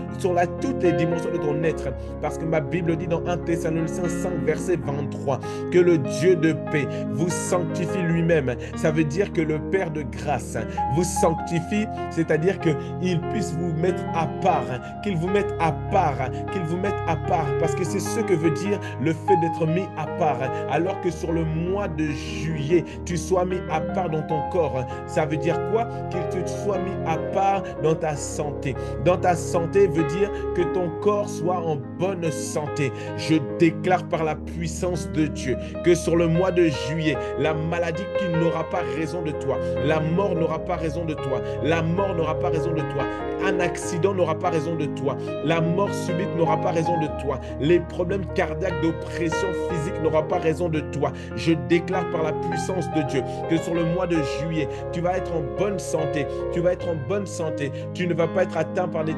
toutes les dimensions de ton être. Parce que ma Bible dit dans 1 Thessaloniciens 5, verset 23, que le Dieu de paix vous sanctifie lui-même. Ça veut dire que le Père de grâce vous sanctifie, c'est-à-dire qu'il puisse vous mettre à part, qu'il vous mette à part, qu'il vous mette à part, parce que c'est ce que veut dire le fait d'être mis à part. Alors que sur le mois de juillet, tu sois mis à part dans ton corps. Ça veut dire quoi? Qu'il te soit mis à part dans ta santé. Dans ta santé veut dire que ton corps soit en bonne santé. Je déclare par la puissance de Dieu que sur le mois de juillet, la maladie qui n'aura pas raison de toi, la mort n'aura pas raison de toi, la mort n'aura pas raison de toi, un accident n'aura pas raison de toi, la mort subite n'aura pas raison de toi, les problèmes cardiaques d'oppression physique n'aura pas raison de toi. Je déclare par la puissance de Dieu que sur le mois de juillet, tu vas être en bonne santé, tu vas être en bonne santé, tu ne vas pas être atteint par des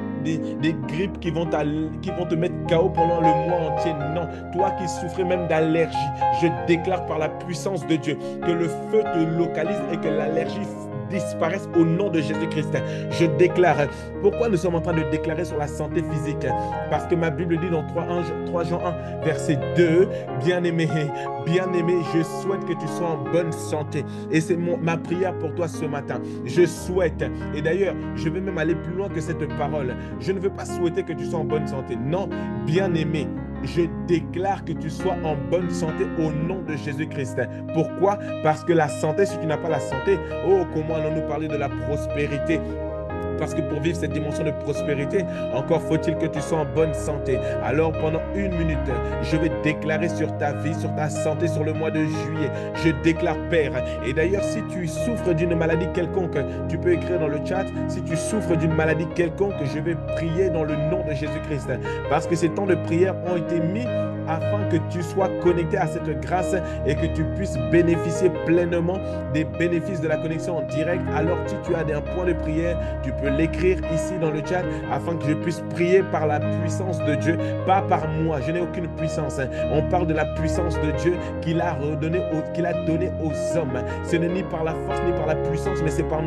grippes qui vont te mettre KO pendant le mois entier. Non, toi qui souffrais même d'allergie, je déclare par la puissance de Dieu que le feu te localise et que l'allergie disparaissent au nom de Jésus-Christ. Je déclare. Pourquoi nous sommes en train de déclarer sur la santé physique? Parce que ma Bible dit dans 3 Jean 1, verset 2, bien-aimé, je souhaite que tu sois en bonne santé. Et c'est ma prière pour toi ce matin. Je souhaite, et d'ailleurs, je vais même aller plus loin que cette parole. Je ne veux pas souhaiter que tu sois en bonne santé. Non, bien-aimé, je déclare que tu sois en bonne santé au nom de Jésus-Christ. Pourquoi? Parce que la santé, si tu n'as pas la santé, oh, comment allons-nous parler de la prospérité? Parce que pour vivre cette dimension de prospérité, encore faut-il que tu sois en bonne santé. Alors pendant 1 minute, je vais déclarer sur ta vie, sur ta santé, sur le mois de juillet. Je déclare Père. Et d'ailleurs, si tu souffres d'une maladie quelconque, tu peux écrire dans le chat. Si tu souffres d'une maladie quelconque, je vais prier dans le nom de Jésus-Christ. Parce que ces temps de prière ont été mis afin que tu sois connecté à cette grâce et que tu puisses bénéficier pleinement des bénéfices de la connexion en direct. Alors si tu as un point de prière, tu peux l'écrire ici dans le chat afin que je puisse prier par la puissance de Dieu, pas par moi. Je n'ai aucune puissance. On parle de la puissance de Dieu qu'il a donnée aux hommes. Ce n'est ni par la force ni par la puissance, mais c'est par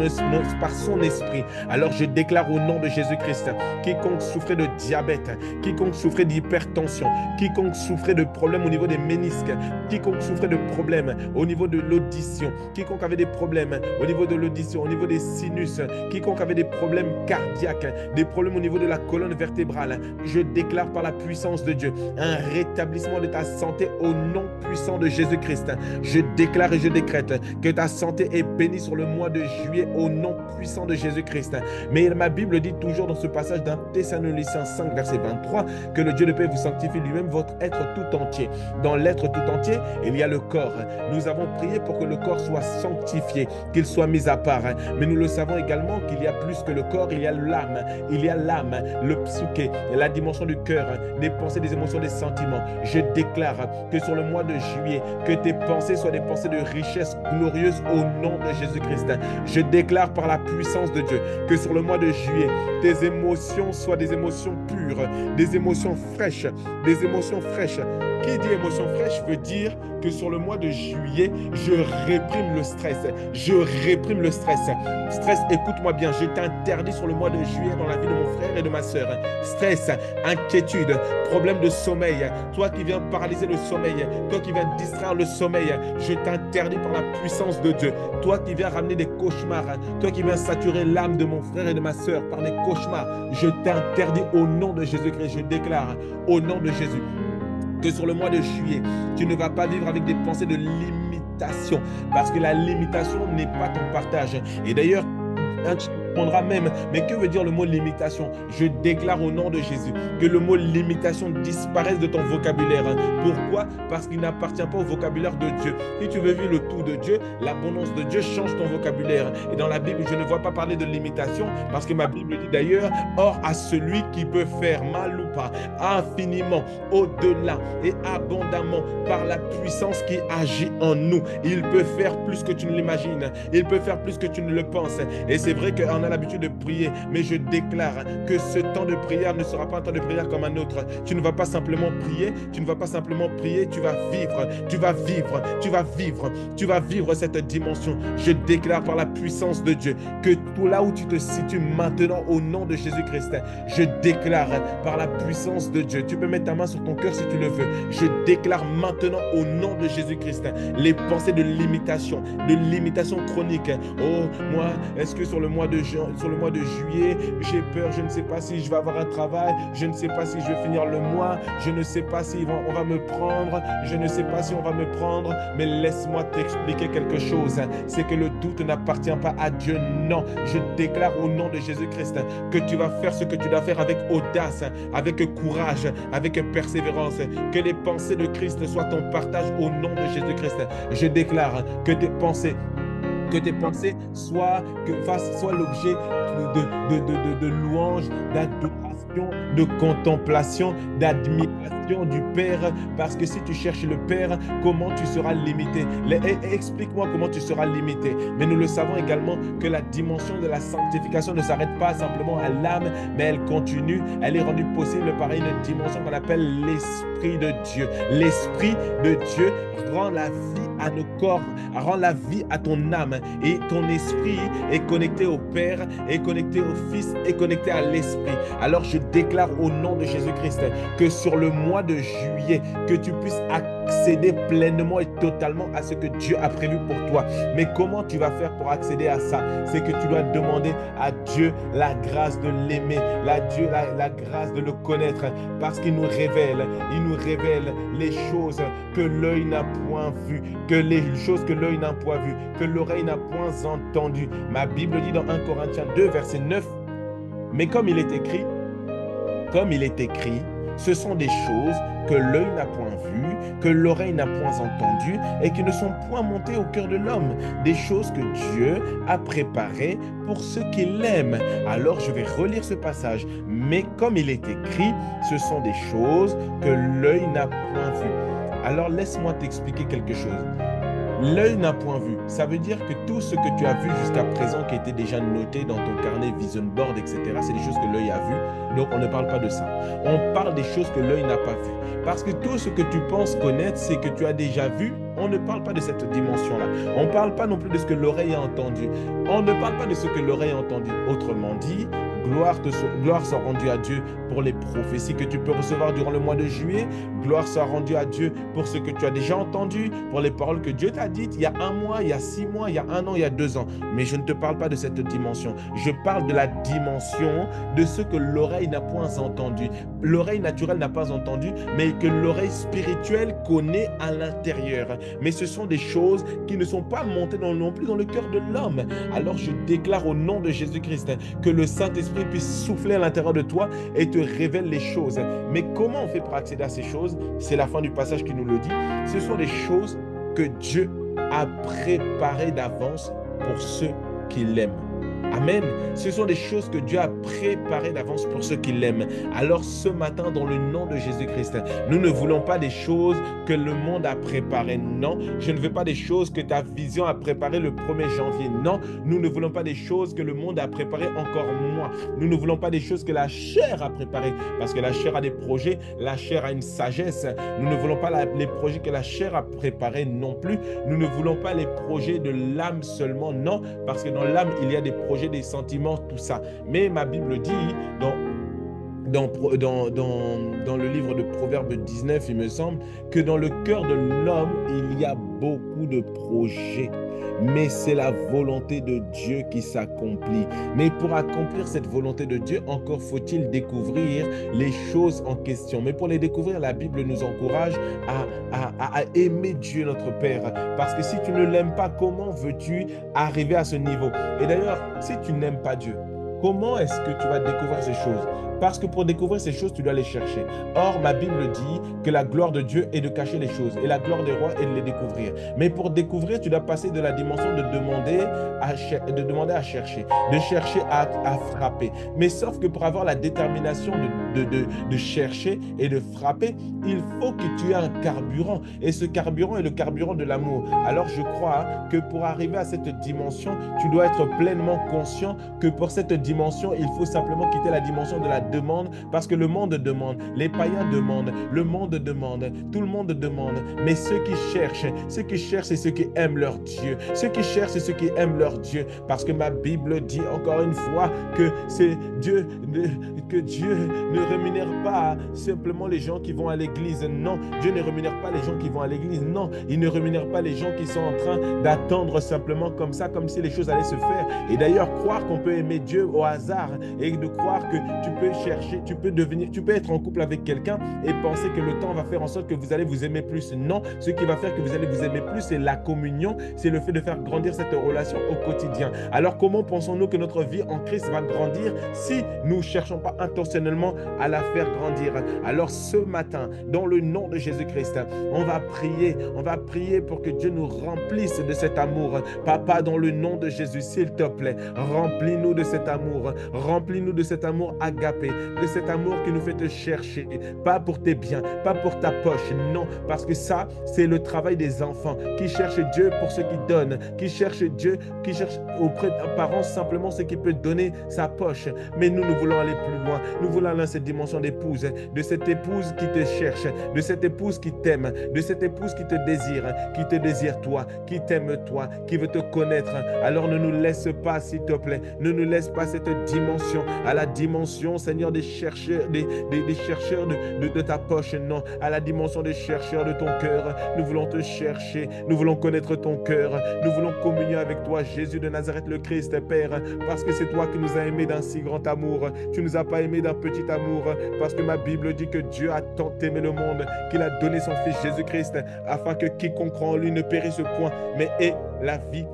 son esprit. Alors je déclare au nom de Jésus-Christ, quiconque souffrait de diabète, quiconque souffrait d'hypertension, quiconque souffrait de problèmes au niveau des ménisques, quiconque souffrait de problèmes au niveau de l'audition, quiconque avait des problèmes au niveau de l'audition, au niveau des sinus, quiconque avait des problèmes cardiaques, des problèmes au niveau de la colonne vertébrale, je déclare par la puissance de Dieu un rétablissement de ta santé au nom puissant de Jésus-Christ. Je déclare et je décrète que ta santé est bénie sur le mois de juillet au nom puissant de Jésus-Christ. Mais ma Bible dit toujours dans ce passage d'un Thessaloniciens 5, verset 23, que le Dieu de paix vous sanctifie lui-même votre être tout entier. Dans l'être tout entier, il y a le corps. Nous avons prié pour que le corps soit sanctifié, qu'il soit mis à part. Mais nous le savons également qu'il y a plus que le corps, il y a l'âme. Il y a l'âme, le psyché, la dimension du cœur, des pensées, des émotions, des sentiments. Je déclare que sur le mois de juillet, que tes pensées soient des pensées de richesse glorieuse au nom de Jésus-Christ. Je déclare par la puissance de Dieu que sur le mois de juillet, tes émotions soient des émotions pures, des émotions fraîches, des émotions fraîches. Qui dit émotion fraîche veut dire que sur le mois de juillet, je réprime le stress. Je réprime le stress. Stress, écoute-moi bien, je t'interdis sur le mois de juillet dans la vie de mon frère et de ma sœur. Stress, inquiétude, problème de sommeil. Toi qui viens paralyser le sommeil, toi qui viens distraire le sommeil, je t'interdis par la puissance de Dieu. Toi qui viens ramener des cauchemars, toi qui viens saturer l'âme de mon frère et de ma sœur par des cauchemars, je t'interdis au nom de Jésus-Christ. Je déclare au nom de Jésus que sur le mois de juillet, tu ne vas pas vivre avec des pensées de limitation, parce que la limitation n'est pas ton partage. Et d'ailleurs, tu comprendras même, mais que veut dire le mot limitation? Je déclare au nom de Jésus que le mot limitation disparaisse de ton vocabulaire. Pourquoi? Parce qu'il n'appartient pas au vocabulaire de Dieu. Si tu veux vivre le tout de Dieu, l'abondance de Dieu change ton vocabulaire. Et dans la Bible, je ne vois pas parler de limitation, parce que ma Bible dit d'ailleurs, or à celui qui peut faire mal ou pas, infiniment, au-delà et abondamment par la puissance qui agit en nous. Il peut faire plus que tu ne l'imagines. Il peut faire plus que tu ne le penses. Et c'est vrai qu'en a l'habitude de prier, mais je déclare que ce temps de prière ne sera pas un temps de prière comme un autre. Tu ne vas pas simplement prier, tu ne vas pas simplement prier, tu vas vivre, tu vas vivre, tu vas vivre, tu vas vivre cette dimension. Je déclare par la puissance de Dieu que tout là où tu te situes maintenant au nom de Jésus-Christ, je déclare par la puissance de Dieu. Tu peux mettre ta main sur ton cœur si tu le veux. Je déclare maintenant au nom de Jésus-Christ les pensées de limitation chronique. Oh, moi, est-ce que sur le mois de juillet, j'ai peur, je ne sais pas si je vais avoir un travail, je ne sais pas si je vais finir le mois, je ne sais pas si on va me prendre, je ne sais pas si on va me prendre, mais laisse-moi t'expliquer quelque chose. C'est que le doute n'appartient pas à Dieu, non. Je déclare au nom de Jésus-Christ que tu vas faire ce que tu dois faire avec audace, avec courage, avec persévérance, que les pensées de Christ soient ton partage au nom de Jésus-Christ. Je déclare que tes pensées soient l'objet de louange, d'adoration, de contemplation, d'admiration du Père, parce que si tu cherches le Père, comment tu seras limité? Explique-moi comment tu seras limité. Mais nous le savons également que la dimension de la sanctification ne s'arrête pas simplement à l'âme, mais elle continue, elle est rendue possible par une dimension qu'on appelle l'Esprit de Dieu. L'Esprit de Dieu rend la vie à nos corps, rend la vie à ton âme, et ton esprit est connecté au Père, est connecté au Fils, est connecté à l'Esprit. Alors je déclare au nom de Jésus-Christ que sur le mois de juillet, que tu puisses accéder pleinement et totalement à ce que Dieu a prévu pour toi. Mais comment tu vas faire pour accéder à ça? C'est que tu dois demander à Dieu la grâce de l'aimer, la grâce de le connaître, parce qu'il nous révèle les choses que l'œil n'a point vues, que les choses que l'œil n'a point vues, que l'oreille n'a point entendues. Ma Bible dit dans 1 Corinthiens 2, verset 9, mais comme il est écrit, ce sont des choses que l'œil n'a point vues, que l'oreille n'a point entendues et qui ne sont point montées au cœur de l'homme, des choses que Dieu a préparées pour ceux qui l'aiment. Alors je vais relire ce passage. Mais comme il est écrit, ce sont des choses que l'œil n'a point vues. Alors laisse-moi t'expliquer quelque chose. L'œil n'a point vu. Ça veut dire que tout ce que tu as vu jusqu'à présent, qui était déjà noté dans ton carnet vision board, etc., c'est des choses que l'œil a vues. Donc, on ne parle pas de ça. On parle des choses que l'œil n'a pas vues. Parce que tout ce que tu penses connaître, c'est que tu as déjà vu. On ne parle pas de cette dimension-là. On ne parle pas non plus de ce que l'oreille a entendu. On ne parle pas de ce que l'oreille a entendu. Autrement dit, gloire soit rendue à Dieu pour les prophéties que tu peux recevoir durant le mois de juillet. Gloire soit rendue à Dieu pour ce que tu as déjà entendu, pour les paroles que Dieu t'a dites il y a 1 mois, il y a 6 mois, il y a 1 an, il y a 2 ans. Mais je ne te parle pas de cette dimension. Je parle de la dimension de ce que l'oreille n'a point entendu. L'oreille naturelle n'a pas entendu, mais que l'oreille spirituelle connaît à l'intérieur. Mais ce sont des choses qui ne sont pas montées non plus dans le cœur de l'homme. Alors je déclare au nom de Jésus-Christ que le Saint-Esprit puisse souffler à l'intérieur de toi et te révèle les choses. Mais comment on fait pour accéder à ces choses? C'est la fin du passage qui nous le dit. Ce sont des choses que Dieu a préparées d'avance pour ceux qui l'aiment. Amen. Ce sont des choses que Dieu a préparées d'avance pour ceux qui l'aiment. Alors ce matin, dans le nom de Jésus-Christ, nous ne voulons pas des choses que le monde a préparées. Non, je ne veux pas des choses que ta vision a préparées le 1er janvier. Non, nous ne voulons pas des choses que le monde a préparées encore moins. Nous ne voulons pas des choses que la chair a préparées. Parce que la chair a des projets, la chair a une sagesse. Nous ne voulons pas les projets que la chair a préparés non plus. Nous ne voulons pas les projets de l'âme seulement. Non, parce que dans l'âme, il y a des projets, des sentiments, tout ça. Mais ma Bible dit dans le livre de Proverbes 19, il me semble, que dans le cœur de l'homme, il y a beaucoup de projets. Mais c'est la volonté de Dieu qui s'accomplit. Mais pour accomplir cette volonté de Dieu, encore faut-il découvrir les choses en question. Mais pour les découvrir, la Bible nous encourage à aimer Dieu notre Père. Parce que si tu ne l'aimes pas, comment veux-tu arriver à ce niveau? Et d'ailleurs, si tu n'aimes pas Dieu, comment est-ce que tu vas découvrir ces choses? Parce que pour découvrir ces choses, tu dois les chercher. Or, ma Bible dit que la gloire de Dieu est de cacher les choses et la gloire des rois est de les découvrir. Mais pour découvrir, tu dois passer de la dimension de demander à chercher, de chercher à frapper. Mais sauf que pour avoir la détermination de chercher et de frapper, il faut que tu aies un carburant. Et ce carburant est le carburant de l'amour. Alors je crois que pour arriver à cette dimension, tu dois être pleinement conscient que pour cette dimension, il faut simplement quitter la dimension de la demande, parce que le monde demande, les païens demandent, le monde demande, tout le monde demande. Mais ceux qui cherchent, c'est ceux qui aiment leur Dieu. Ceux qui cherchent, c'est ceux qui aiment leur Dieu. Parce que ma Bible dit encore une fois que Dieu ne rémunère pas simplement les gens qui vont à l'église. Non, Dieu ne rémunère pas les gens qui vont à l'église. Non, il ne rémunère pas les gens qui sont en train d'attendre simplement comme ça, comme si les choses allaient se faire. Et d'ailleurs, croire qu'on peut aimer Dieu au hasard et de croire que tu peux chercher, tu peux être en couple avec quelqu'un et penser que le temps va faire en sorte que vous allez vous aimer plus. Non, ce qui va faire que vous allez vous aimer plus, c'est la communion, c'est le fait de faire grandir cette relation au quotidien. Alors, comment pensons-nous que notre vie en Christ va grandir si nous ne cherchons pas intentionnellement à la faire grandir? Alors, ce matin, dans le nom de Jésus-Christ, on va prier pour que Dieu nous remplisse de cet amour. Papa, dans le nom de Jésus, s'il te plaît, remplis-nous de cet amour. Remplis-nous de cet amour agapé, de cet amour qui nous fait te chercher, pas pour tes biens, pas pour ta poche, non, parce que ça, c'est le travail des enfants qui cherchent Dieu pour ce qu'ils donnent, qui cherchent Dieu, qui cherchent auprès d'un parent simplement ce qui peut donner sa poche. Mais nous voulons aller plus loin. Nous voulons aller dans cette dimension d'épouse, de cette épouse qui te cherche, de cette épouse qui t'aime, de cette épouse qui te désire toi, qui t'aime toi, qui veut te connaître. Alors ne nous laisse pas, s'il te plaît, ne nous laisse pas cette dimension, à la dimension, Seigneur, des chercheurs, des chercheurs de ta poche, non, à la dimension des chercheurs de ton cœur. Nous voulons te chercher, nous voulons connaître ton cœur, nous voulons communier avec toi, Jésus de Nazareth, le Christ, Père, parce que c'est toi qui nous as aimés d'un si grand amour. Tu ne nous as pas aimés d'un petit amour, parce que ma Bible dit que Dieu a tant aimé le monde qu'il a donné son Fils Jésus-Christ, afin que quiconque croit en lui ne périsse point, mais ait la vie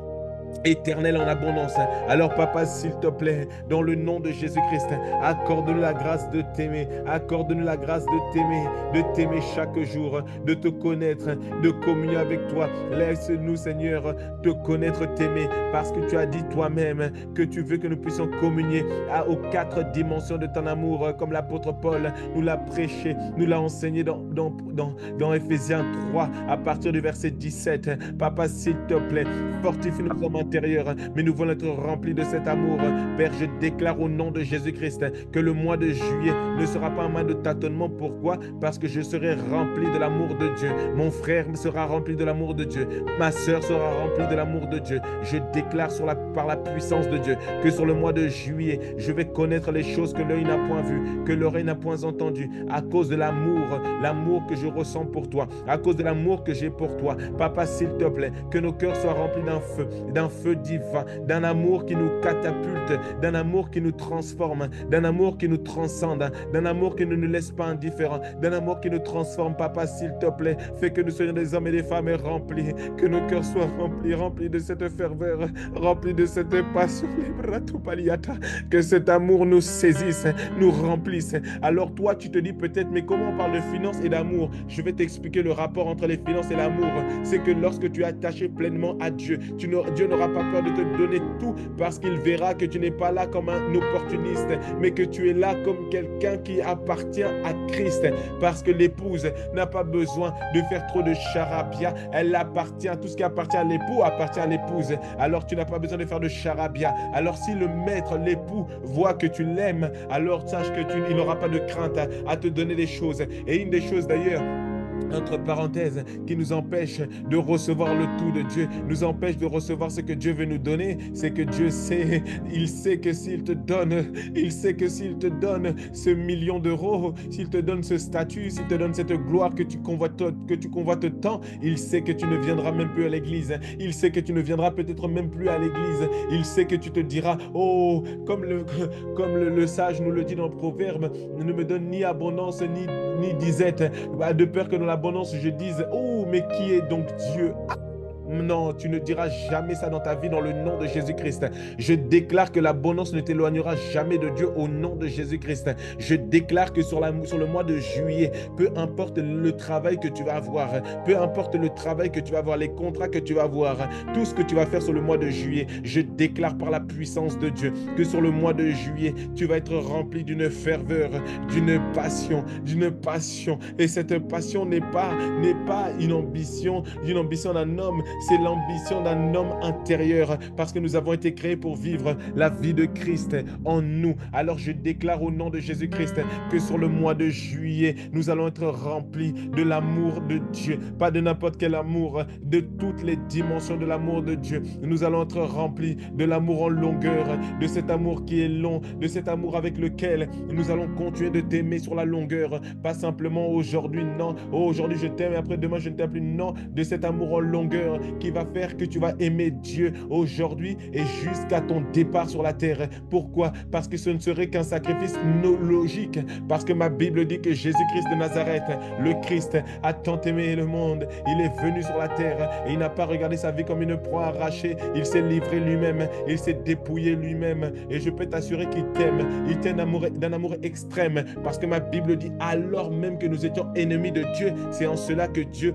éternel en abondance. Alors papa, s'il te plaît, dans le nom de Jésus-Christ, accorde-nous la grâce de t'aimer, accorde-nous la grâce de t'aimer chaque jour, de te connaître, de communier avec toi. Laisse-nous, Seigneur, te connaître, t'aimer, parce que tu as dit toi-même que tu veux que nous puissions communier aux 4 dimensions de ton amour, comme l'apôtre Paul nous l'a prêché, nous l'a enseigné dans Éphésiens 3, à partir du verset 17. Papa, s'il te plaît, fortifie-nous intérieur, mais nous voulons être remplis de cet amour. Père, je déclare au nom de Jésus-Christ que le mois de juillet ne sera pas un mois de tâtonnement. Pourquoi? Parce que je serai rempli de l'amour de Dieu. Mon frère sera rempli de l'amour de Dieu. Ma sœur sera remplie de l'amour de Dieu. Je déclare par la puissance de Dieu que sur le mois de juillet, je vais connaître les choses que l'œil n'a point vues, que l'oreille n'a point entendues, à cause de l'amour que je ressens pour toi, à cause de l'amour que j'ai pour toi. Papa, s'il te plaît, que nos cœurs soient remplis d'un feu divin, d'un amour qui nous catapulte, d'un amour qui nous transforme, d'un amour qui nous transcende, d'un amour qui ne nous laisse pas indifférents, d'un amour qui nous transforme. Papa, s'il te plaît, fais que nous soyons des hommes et des femmes remplis, que nos cœurs soient remplis de cette ferveur, remplis de cette passion, que cet amour nous saisisse, nous remplisse. Alors toi, tu te dis peut-être, mais comment on parle de finances et d'amour? Je vais t'expliquer le rapport entre les finances et l'amour. C'est que lorsque tu es attaché pleinement à Dieu, Dieu n'aura pas peur de te donner tout, parce qu'il verra que tu n'es pas là comme un opportuniste, mais que tu es là comme quelqu'un qui appartient à Christ, parce que l'épouse n'a pas besoin de faire trop de charabia. Elle appartient, tout ce qui appartient à l'époux appartient à l'épouse. Alors tu n'as pas besoin de faire de charabia. Alors si le maître, l'époux, voit que tu l'aimes, alors sache qu'il n'aura pas de crainte à te donner des choses. Et une des choses d'ailleurs, entre parenthèses, qui nous empêche de recevoir le tout de Dieu, nous empêche de recevoir ce que Dieu veut nous donner, c'est que Dieu sait, il sait que s'il te donne, ce million d'euros, s'il te donne ce statut, s'il te donne cette gloire que tu convoites tant, il sait que tu ne viendras même plus à l'église, il sait que tu ne viendras peut-être même plus à l'église, il sait que tu te diras, oh, comme le sage nous le dit dans le proverbe, ne me donne ni abondance ni disette, de peur que dans l'abondance je dise, oh, mais qui est donc Dieu? Non, tu ne diras jamais ça dans ta vie dans le nom de Jésus-Christ. Je déclare que l'abondance ne t'éloignera jamais de Dieu au nom de Jésus-Christ. Je déclare que sur le mois de juillet, peu importe le travail que tu vas avoir, peu importe le travail que tu vas avoir, les contrats que tu vas avoir, tout ce que tu vas faire sur le mois de juillet, je déclare par la puissance de Dieu que sur le mois de juillet, tu vas être rempli d'une ferveur, d'une passion. Et cette passion n'est pas une ambition d'un homme, c'est l'ambition d'un homme intérieur, parce que nous avons été créés pour vivre la vie de Christ en nous. Alors je déclare au nom de Jésus-Christ que sur le mois de juillet, nous allons être remplis de l'amour de Dieu, pas de n'importe quel amour, de toutes les dimensions de l'amour de Dieu. Nous allons être remplis de l'amour en longueur, de cet amour qui est long, de cet amour avec lequel nous allons continuer de t'aimer sur la longueur, pas simplement aujourd'hui, non, oh, aujourd'hui je t'aime et après demain je ne t'aime plus, non, de cet amour en longueur qui va faire que tu vas aimer Dieu aujourd'hui et jusqu'à ton départ sur la terre. Pourquoi? Parce que ce ne serait qu'un sacrifice logique, parce que ma Bible dit que Jésus-Christ de Nazareth, le Christ, a tant aimé le monde, il est venu sur la terre et il n'a pas regardé sa vie comme une proie arrachée, il s'est livré lui-même, il s'est dépouillé lui-même et je peux t'assurer qu'il t'aime, il t'aime d'un amour extrême, parce que ma Bible dit alors même que nous étions ennemis de Dieu, c'est en cela que Dieu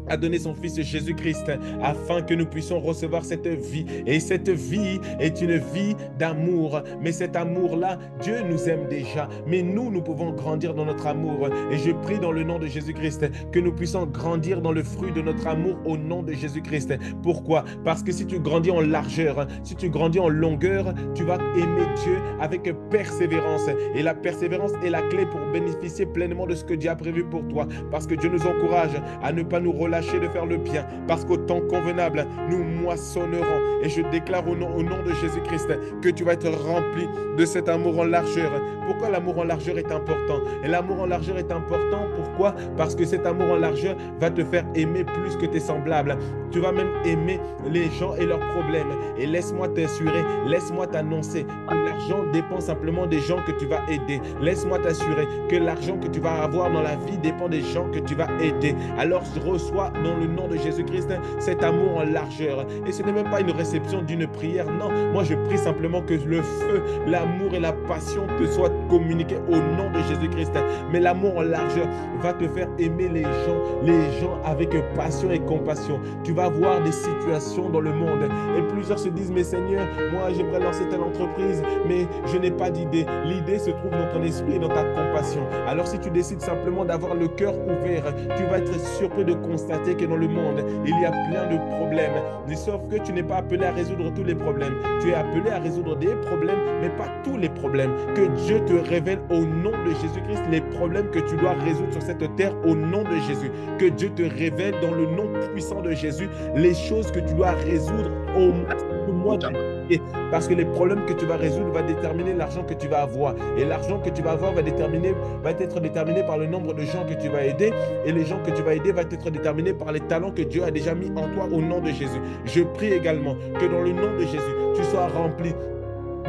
a donné son Fils Jésus-Christ afin que nous puissions recevoir cette vie. Et cette vie est une vie d'amour. Mais cet amour-là, Dieu nous aime déjà. Mais nous pouvons grandir dans notre amour. Et je prie dans le nom de Jésus-Christ que nous puissions grandir dans le fruit de notre amour au nom de Jésus-Christ. Pourquoi? Parce que si tu grandis en largeur, si tu grandis en longueur, tu vas aimer Dieu avec persévérance. Et la persévérance est la clé pour bénéficier pleinement de ce que Dieu a prévu pour toi. Parce que Dieu nous encourage à ne pas nous relâcher de faire le bien, parce qu'au temps convenable, nous moissonnerons. Et je déclare au nom de Jésus-Christ que tu vas être rempli de cet amour en largeur. Pourquoi l'amour en largeur est important? Et l'amour en largeur est important, pourquoi? Parce que cet amour en largeur va te faire aimer plus que tes semblables. Tu vas même aimer les gens et leurs problèmes. Et laisse-moi t'assurer, laisse-moi t'annoncer que l'argent dépend simplement des gens que tu vas aider. Laisse-moi t'assurer que l'argent que tu vas avoir dans la vie dépend des gens que tu vas aider. Alors reçois dans le nom de Jésus-Christ cet amour en largeur. Et ce n'est même pas une réception d'une prière, non. Moi, je prie simplement que le feu, l'amour et la passion te soient communiqués au nom de Jésus-Christ. Mais l'amour en largeur va te faire aimer les gens avec passion et compassion. Tu vas voir des situations dans le monde et plusieurs se disent, mais Seigneur, moi, j'aimerais lancer telle entreprise, mais je n'ai pas d'idée. L'idée se trouve dans ton esprit et dans ta compassion. Alors, si tu décides simplement d'avoir le cœur ouvert, tu vas être surpris de constater que dans le monde, il y a plein de problèmes. Mais sauf que tu n'es pas appelé à résoudre tous les problèmes. Tu es appelé à résoudre des problèmes, mais pas tous les problèmes. Que Dieu te révèle au nom de Jésus-Christ les problèmes que tu dois résoudre sur cette terre au nom de Jésus. Que Dieu te révèle dans le nom puissant de Jésus les choses que tu dois résoudre au mois de juillet. Parce que les problèmes que tu vas résoudre va déterminer l'argent que tu vas avoir. Et l'argent que tu vas avoir va être déterminé par le nombre de gens que tu vas aider. Et les gens que tu vas aider va être déterminé par les talents que Dieu a déjà mis en toi au nom de Jésus. Je prie également que dans le nom de Jésus, tu sois rempli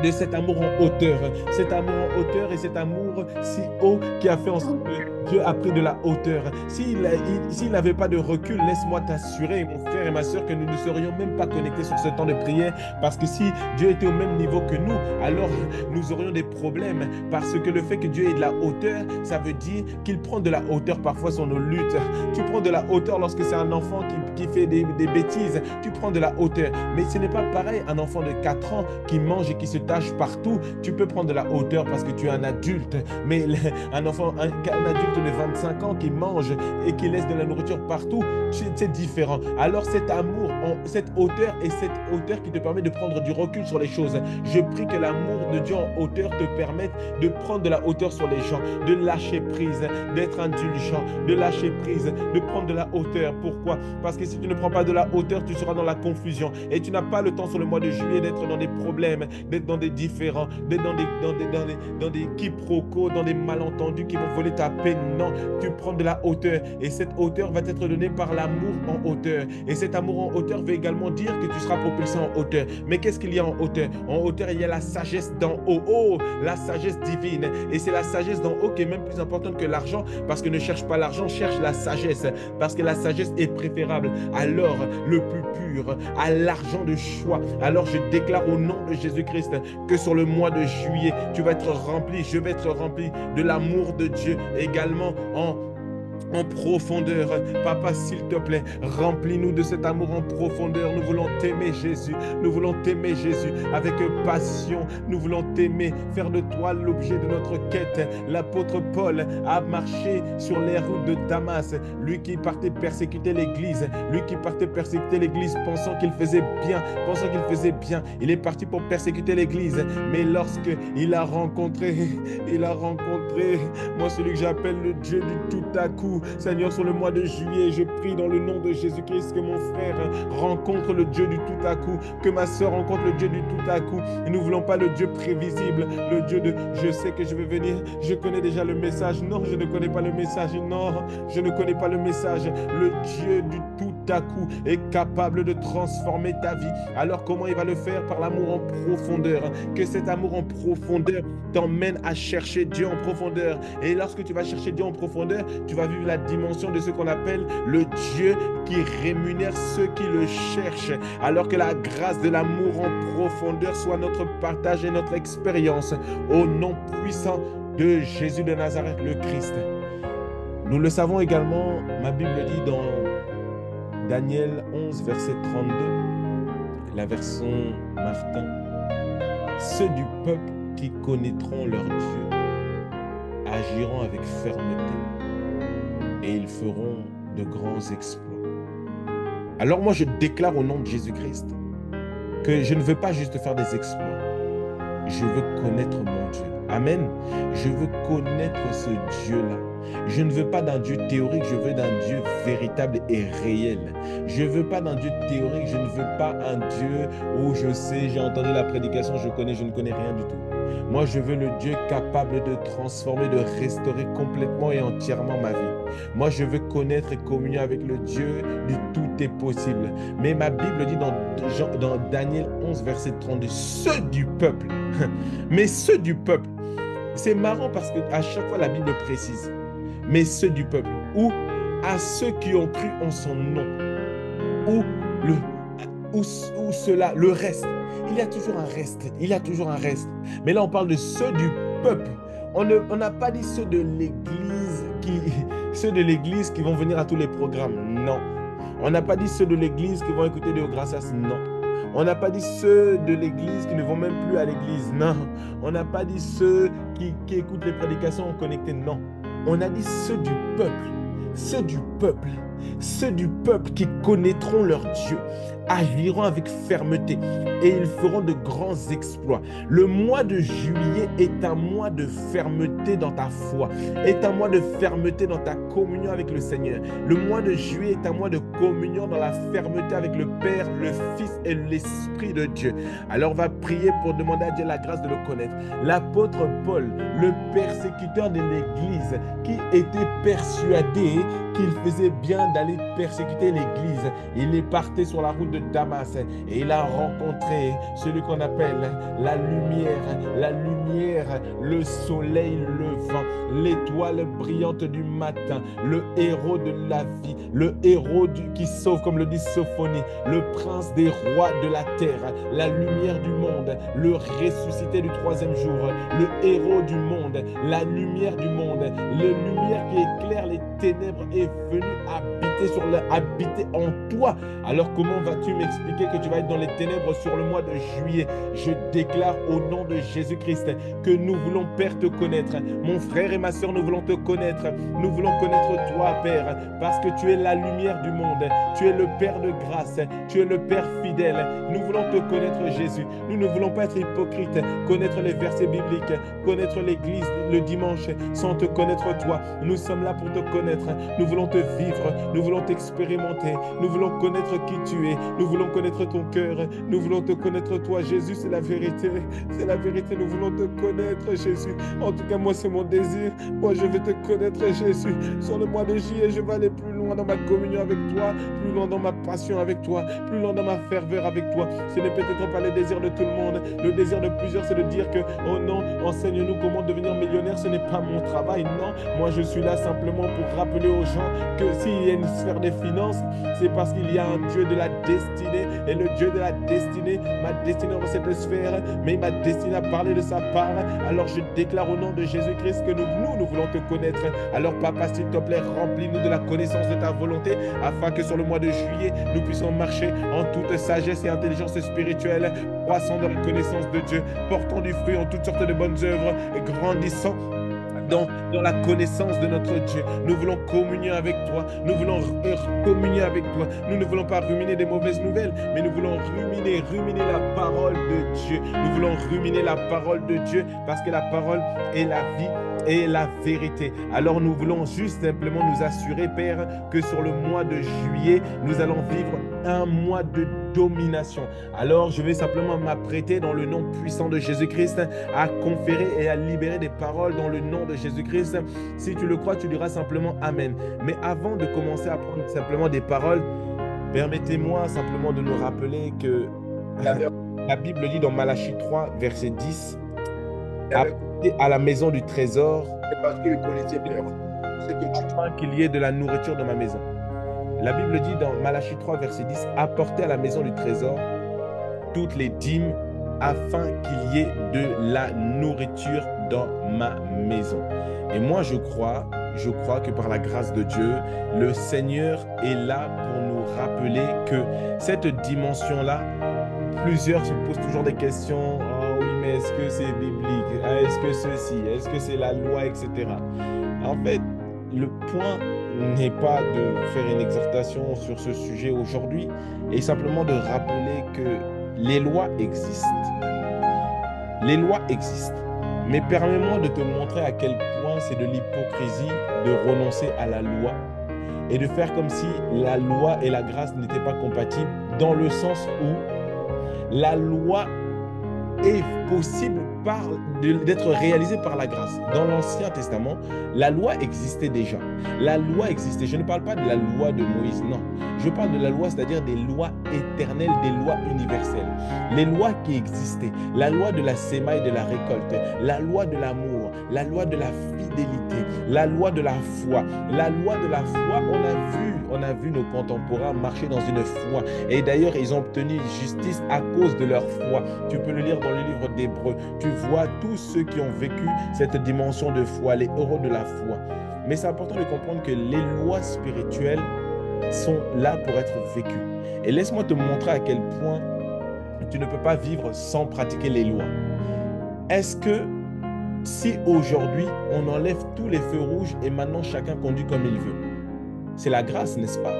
de cet amour en hauteur et cet amour si haut qui a fait en sorte que Dieu a pris de la hauteur. S'il n'avait pas de recul, laisse-moi t'assurer, mon frère et ma soeur, que nous ne serions même pas connectés sur ce temps de prière, parce que si Dieu était au même niveau que nous, alors nous aurions des problèmes, parce que le fait que Dieu ait de la hauteur, ça veut dire qu'il prend de la hauteur parfois sur nos luttes. Tu prends de la hauteur lorsque c'est un enfant qui fait des bêtises, tu prends de la hauteur. Mais ce n'est pas pareil, un enfant de 4 ans qui mange et qui se tâche partout, tu peux prendre de la hauteur parce que tu es un adulte, mais un adulte de 25 ans qui mange et qui laisse de la nourriture partout, c'est différent. Alors cet amour, cette hauteur et cette hauteur qui te permet de prendre du recul sur les choses, je prie que l'amour de Dieu en hauteur te permette de prendre de la hauteur sur les gens, de lâcher prise, d'être indulgent, de lâcher prise, de prendre de la hauteur. Pourquoi? Parce que si tu ne prends pas de la hauteur, tu seras dans la confusion et tu n'as pas le temps sur le mois de juillet d'être dans des problèmes, d'être dans des différends, dans des quiproquos, dans des malentendus qui vont voler ta paix. Non, tu prends de la hauteur et cette hauteur va t'être donnée par l'amour en hauteur. Et cet amour en hauteur veut également dire que tu seras propulsé en hauteur. Mais qu'est-ce qu'il y a en hauteur? En hauteur, il y a la sagesse d'en haut. Oh, la sagesse divine. Et c'est la sagesse d'en haut qui est même plus importante que l'argent, parce que ne cherche pas l'argent, cherche la sagesse. Parce que la sagesse est préférable à l'or le plus pur, à l'argent de choix. Alors je déclare au nom de Jésus-Christ que sur le mois de juillet, tu vas être rempli, je vais être rempli de l'amour de Dieu également en profondeur. Papa, s'il te plaît, remplis-nous de cet amour en profondeur. Nous voulons t'aimer, Jésus. Nous voulons t'aimer, Jésus, avec passion. Nous voulons t'aimer, faire de toi l'objet de notre quête. L'apôtre Paul a marché sur les routes de Damas. Lui qui partait persécuter l'Église. Lui qui partait persécuter l'Église pensant qu'il faisait bien. Il est parti pour persécuter l'Église. Mais lorsqu'il a rencontré, moi, celui que j'appelle le Dieu du tout à coup, Seigneur, sur le mois de juillet, je prie dans le nom de Jésus-Christ que mon frère rencontre le Dieu du tout à coup, que ma soeur rencontre le Dieu du tout à coup. Et nous ne voulons pas le Dieu prévisible, le Dieu de « je sais que je vais venir, je connais déjà le message ». Non, je ne connais pas le message. Non, je ne connais pas le message. Le Dieu du tout à coup est capable de transformer ta vie. Alors comment il va le faire? Par l'amour en profondeur. Que cet amour en profondeur t'emmène à chercher Dieu en profondeur. Et lorsque tu vas chercher Dieu en profondeur, tu vas vivre la dimension de ce qu'on appelle le Dieu qui rémunère ceux qui le cherchent. Alors que la grâce de l'amour en profondeur soit notre partage et notre expérience. Au nom puissant de Jésus de Nazareth, le Christ. Nous le savons également, ma Bible dit dans Daniel 11, verset 32, la version Martin, « Ceux du peuple qui connaîtront leur Dieu agiront avec fermeté et ils feront de grands exploits. » Alors moi, je déclare au nom de Jésus-Christ que je ne veux pas juste faire des exploits. Je veux connaître mon Dieu. Amen. Je veux connaître ce Dieu-là. Je ne veux pas d'un Dieu théorique, je veux d'un Dieu véritable et réel. Je ne veux pas d'un Dieu théorique, je ne veux pas un Dieu où je sais, j'ai entendu la prédication, je ne connais rien du tout. Moi, je veux le Dieu capable de transformer, de restaurer complètement et entièrement ma vie. Moi, je veux connaître et communier avec le Dieu du tout est possible. Mais ma Bible dit dans Daniel 11, verset 32, ceux du peuple. Mais ceux du peuple. C'est marrant parce qu'à chaque fois, la Bible précise. Mais ceux du peuple. Ou à ceux qui ont cru en son nom. Ou cela, le reste. Il y a toujours un reste. Il y a toujours un reste. Mais là, on parle de ceux du peuple. On n'a pas dit ceux de l'Église qui vont venir à tous les programmes. Non. On n'a pas dit ceux de l'Église qui vont écouter Deo Gracias. Non. On n'a pas dit ceux de l'Église qui ne vont même plus à l'Église. Non. On n'a pas dit ceux qui écoutent les prédications connectées. Non. On a dit ceux du peuple. Ceux du peuple. Ceux du peuple qui connaîtront leur Dieu agiront avec fermeté et ils feront de grands exploits. Le mois de juillet est un mois de fermeté dans ta foi, est un mois de fermeté dans ta communion avec le Seigneur. Le mois de juillet est un mois de communion dans la fermeté avec le Père, le Fils et l'Esprit de Dieu. Alors on va prier pour demander à Dieu la grâce de le connaître. L'apôtre Paul, le persécuteur de l'Église, qui était persuadé qu'il faisait bien d'aller persécuter l'Église, il est parti sur la route de Damas et il a rencontré celui qu'on appelle la lumière, le soleil levant, l'étoile brillante du matin, le héros de la vie, le héros qui sauve, comme le dit Sophonie, le prince des rois de la terre, la lumière du monde, le ressuscité du troisième jour, le héros du monde, la lumière du monde, la lumière qui éclaire les ténèbres est venue habiter en toi. Alors comment vas-tu m'expliquer que tu vas être dans les ténèbres sur le mois de juillet? Je déclare au nom de Jésus-Christ que nous voulons, Père, te connaître. Mon frère et ma soeur, nous voulons te connaître. Nous voulons connaître toi, Père, parce que tu es la lumière du monde. Tu es le Père de grâce. Tu es le Père fidèle. Nous voulons te connaître, Jésus. Nous ne voulons pas être hypocrites, connaître les versets bibliques, connaître l'Église le dimanche sans te connaître toi. Nous sommes là pour te connaître. Nous voulons te vivre. Nous voulons voulons t'expérimenter. Nous voulons connaître qui tu es. Nous voulons connaître ton cœur. Nous voulons te connaître toi. Jésus, c'est la vérité. C'est la vérité. Nous voulons te connaître, Jésus. En tout cas, moi, c'est mon désir. Moi, je veux te connaître, Jésus. Sur le mois de juillet, je vais aller plus loin dans ma communion avec toi, plus loin dans ma passion avec toi, plus loin dans ma ferveur avec toi. Ce n'est peut-être pas le désir de tout le monde. Le désir de plusieurs, c'est de dire que, oh non, enseigne-nous comment devenir millionnaire. Ce n'est pas mon travail. Non, moi, je suis là simplement pour rappeler aux gens que s'il y a une sphère des finances, c'est parce qu'il y a un Dieu de la destinée. Et le Dieu de la destinée m'a destiné dans cette sphère, mais il m'a destiné à parler de sa part. Alors je déclare au nom de Jésus-Christ que nous voulons te connaître. Alors Papa, s'il te plaît, remplis-nous de la connaissance de ta volonté, afin que sur le mois de juillet, nous puissions marcher en toute sagesse et intelligence spirituelle, croissant dans la connaissance de Dieu, portant du fruit en toutes sortes de bonnes œuvres, et grandissant dans la connaissance de notre Dieu. Nous voulons communier avec toi. Nous voulons communier avec toi. Nous ne voulons pas ruminer des mauvaises nouvelles, mais nous voulons ruminer la parole de Dieu. Nous voulons ruminer la parole de Dieu parce que la parole est la vie et la vérité. Alors nous voulons juste simplement nous assurer, Père, que sur le mois de juillet, nous allons vivre un mois de domination. Alors je vais simplement m'apprêter dans le nom puissant de Jésus-Christ à conférer et à libérer des paroles dans le nom de Jésus-Christ. Si tu le crois, tu diras simplement Amen. Mais avant de commencer à prendre simplement des paroles, permettez-moi simplement de nous rappeler que la Bible dit dans Malachie 3, verset 10, à la maison du trésor, parce qu'il connaissait bien ce que tu afin qu'il y ait de la nourriture dans ma maison. La Bible dit dans Malachie 3, verset 10, apportez à la maison du trésor toutes les dîmes afin qu'il y ait de la nourriture dans ma maison. Et moi, je crois que par la grâce de Dieu, le Seigneur est là pour nous rappeler que cette dimension-là, plusieurs se posent toujours des questions. Ah oui, mais est-ce que c'est biblique? Est-ce que ceci? Est-ce que c'est la loi, etc. En fait, le point n'est pas de faire une exhortation sur ce sujet aujourd'hui, et simplement de rappeler que les lois existent. Les lois existent. Mais permets-moi de te montrer à quel point c'est de l'hypocrisie de renoncer à la loi et de faire comme si la loi et la grâce n'étaient pas compatibles, dans le sens où la loi est possible d'être réalisée par la grâce. Dans l'Ancien Testament, la loi existait déjà. La loi existait. Je ne parle pas de la loi de Moïse, non. Je parle de la loi, c'est-à-dire des lois éternelles, des lois universelles. Les lois qui existaient. La loi de la sémaille de la récolte, la loi de l'amour, la loi de la fidélité, la loi de la foi. La loi de la foi, on a vu nos contemporains marcher dans une foi. Et d'ailleurs, ils ont obtenu justice à cause de leur foi. Tu peux le lire dans le livre d'Hébreux. Tu vois tous ceux qui ont vécu cette dimension de foi, les héros de la foi. Mais c'est important de comprendre que les lois spirituelles sont là pour être vécues. Et laisse-moi te montrer à quel point tu ne peux pas vivre sans pratiquer les lois. Est-ce que si aujourd'hui on enlève tous les feux rouges et maintenant chacun conduit comme il veut, c'est la grâce, n'est-ce pas?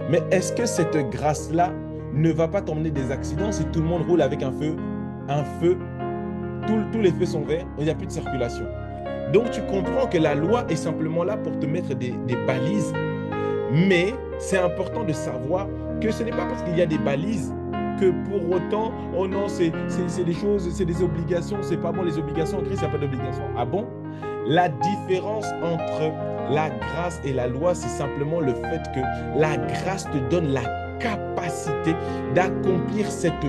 Mais est-ce que cette grâce-là ne va pas t'emmener des accidents si tout le monde roule avec un feu, tous les feux sont verts, il n'y a plus de circulation. Donc tu comprends que la loi est simplement là pour te mettre des balises, mais c'est important de savoir que ce n'est pas parce qu'il y a des balises que pour autant, oh non, c'est des choses, c'est des obligations, c'est pas bon les obligations, en Christ, il n'y a pas d'obligation. Ah bon? La différence entre la grâce et la loi, c'est simplement le fait que la grâce te donne la capacité d'accomplir cette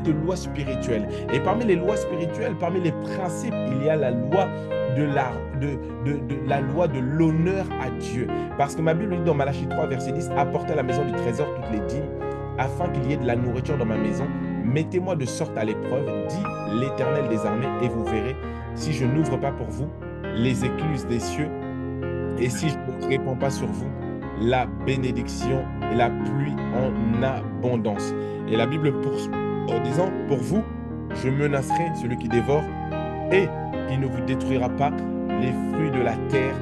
loi spirituelle. Et parmi les lois spirituelles, parmi les principes, il y a la loi la loi de l'honneur à Dieu. Parce que ma Bible dit dans Malachie 3, verset 10, apportez à la maison du trésor toutes les dîmes, afin qu'il y ait de la nourriture dans ma maison. Mettez-moi de sorte à l'épreuve, dit l'Éternel des armées, et vous verrez si je n'ouvre pas pour vous les écluses des cieux, et si je ne répands pas sur vous la bénédiction et la pluie en abondance. Et la Bible poursuit en disant, pour vous, je menacerai celui qui dévore, et il ne vous détruira pas les fruits de la terre,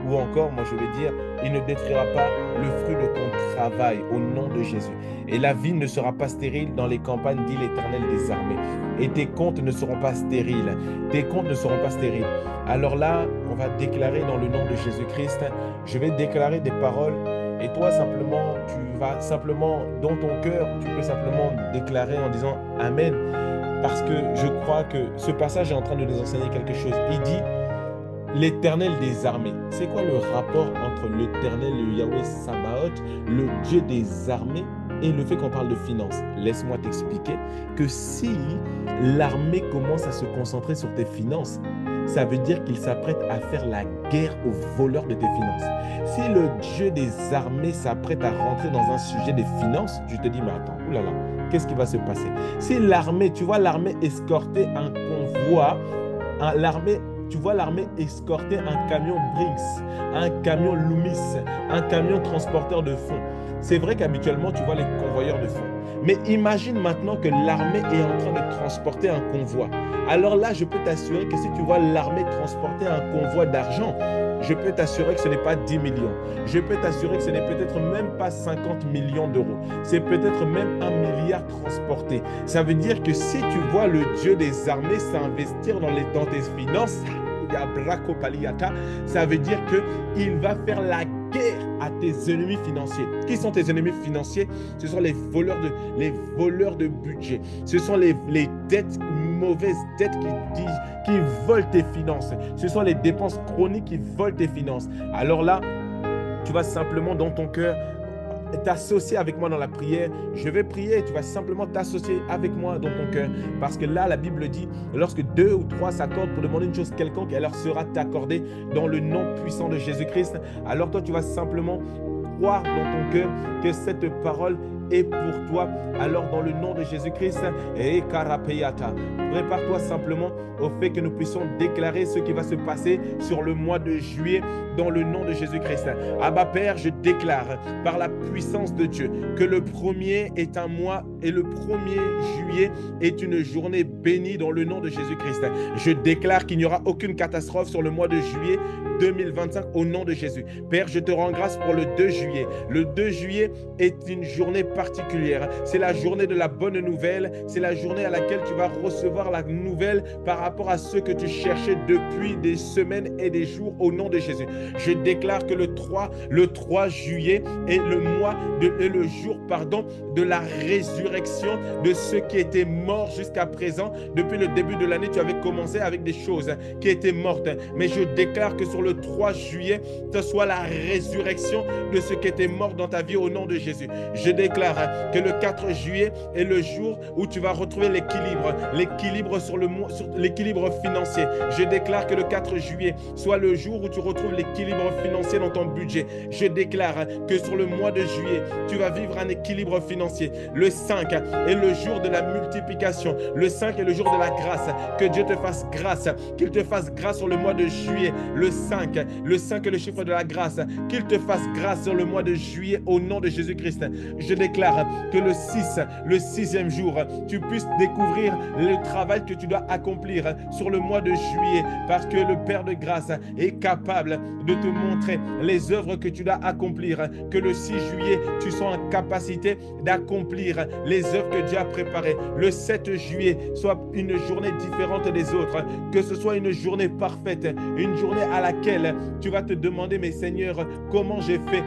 ou encore, moi je vais dire, il ne détruira pas le fruit de ton travail au nom de Jésus. Et la vie ne sera pas stérile dans les campagnes, dit l'Éternel des armées. Et tes comptes ne seront pas stériles. Tes comptes ne seront pas stériles. Alors là, on va déclarer dans le nom de Jésus-Christ, je vais déclarer des paroles Et toi, simplement, tu vas simplement, dans ton cœur, tu peux simplement déclarer en disant Amen. Parce que je crois que ce passage est en train de nous enseigner quelque chose. Il dit l'Éternel des armées. C'est quoi le rapport entre l'Éternel, le Yahweh Sabaoth, le Dieu des armées et le fait qu'on parle de finances? Laisse-moi t'expliquer que si l'armée commence à se concentrer sur tes finances, ça veut dire qu'il s'apprête à faire la guerre aux voleurs de tes finances. Si le Dieu des armées s'apprête à rentrer dans un sujet des finances, tu te dis, mais attends, oulala, qu'est-ce qui va se passer? Si l'armée, tu vois l'armée escorter un convoi, tu vois l'armée escorter un camion Brinks, un camion Loomis, un camion transporteur de fonds. C'est vrai qu'habituellement, tu vois les convoyeurs de fonds. Mais imagine maintenant que l'armée est en train de transporter un convoi. Alors là, je peux t'assurer que si tu vois l'armée transporter un convoi d'argent, je peux t'assurer que ce n'est pas 10 millions. Je peux t'assurer que ce n'est peut-être même pas 50 millions d'euros. C'est peut-être même 1 milliard transporté. Ça veut dire que si tu vois le Dieu des armées s'investir dans tes finances, ça veut dire qu'il va faire la guerre à tes ennemis financiers. Qui sont tes ennemis financiers? Ce sont les voleurs de budget. Ce sont les dettes, mauvaises dettes qui volent tes finances. Ce sont les dépenses chroniques qui volent tes finances. Alors là, tu vas simplement dans ton cœur t'associer avec moi dans la prière. Je vais prier et tu vas simplement t'associer avec moi dans ton cœur. Parce que là, la Bible dit, lorsque 2 ou 3 s'accordent pour demander une chose quelconque, elle leur sera accordée dans le nom puissant de Jésus-Christ. Alors toi, tu vas simplement croire dans ton cœur que cette parole est pour toi. Alors dans le nom de Jésus-Christ, et Karapeyata, prépare-toi simplement au fait que nous puissions déclarer ce qui va se passer sur le mois de juillet dans le nom de Jésus-Christ. Abba Père, je déclare par la puissance de Dieu que le premier est un mois et le 1er juillet est une journée bénie dans le nom de Jésus-Christ. Je déclare qu'il n'y aura aucune catastrophe sur le mois de juillet 2025 au nom de Jésus. Père, je te rends grâce pour le 2 juillet. Le 2 juillet est une journée particulière. C'est la journée de la bonne nouvelle. C'est la journée à laquelle tu vas recevoir la nouvelle par rapport à ce que tu cherchais depuis des semaines et des jours au nom de Jésus. Je déclare que le 3 juillet est le jour de la résurrection de ceux qui étaient morts jusqu'à présent. Depuis le début de l'année, tu avais commencé avec des choses qui étaient mortes. Mais je déclare que sur le 3 juillet, ce soit la résurrection de ceux qui étaient morts dans ta vie au nom de Jésus. Je déclare que le 4 juillet est le jour où tu vas retrouver l'équilibre sur l'équilibre financier. Je déclare que le 4 juillet soit le jour où tu retrouves l'équilibre financier dans ton budget. Je déclare que sur le mois de juillet, tu vas vivre un équilibre financier. Le 5 est le jour de la multiplication. Le 5 est le jour de la grâce. Que Dieu te fasse grâce. Qu'il te fasse grâce sur le mois de juillet. Le 5 est le chiffre de la grâce. Qu'il te fasse grâce sur le mois de juillet au nom de Jésus-Christ. Je déclare que le 6e jour, tu puisses découvrir le travail que tu dois accomplir sur le mois de juillet, parce que le Père de grâce est capable de te montrer les œuvres que tu dois accomplir. Que le 6 juillet, tu sois en capacité d'accomplir les œuvres que Dieu a préparées. Le 7 juillet soit une journée différente des autres, que ce soit une journée parfaite, une journée à laquelle tu vas te demander, mais Seigneur, comment j'ai fait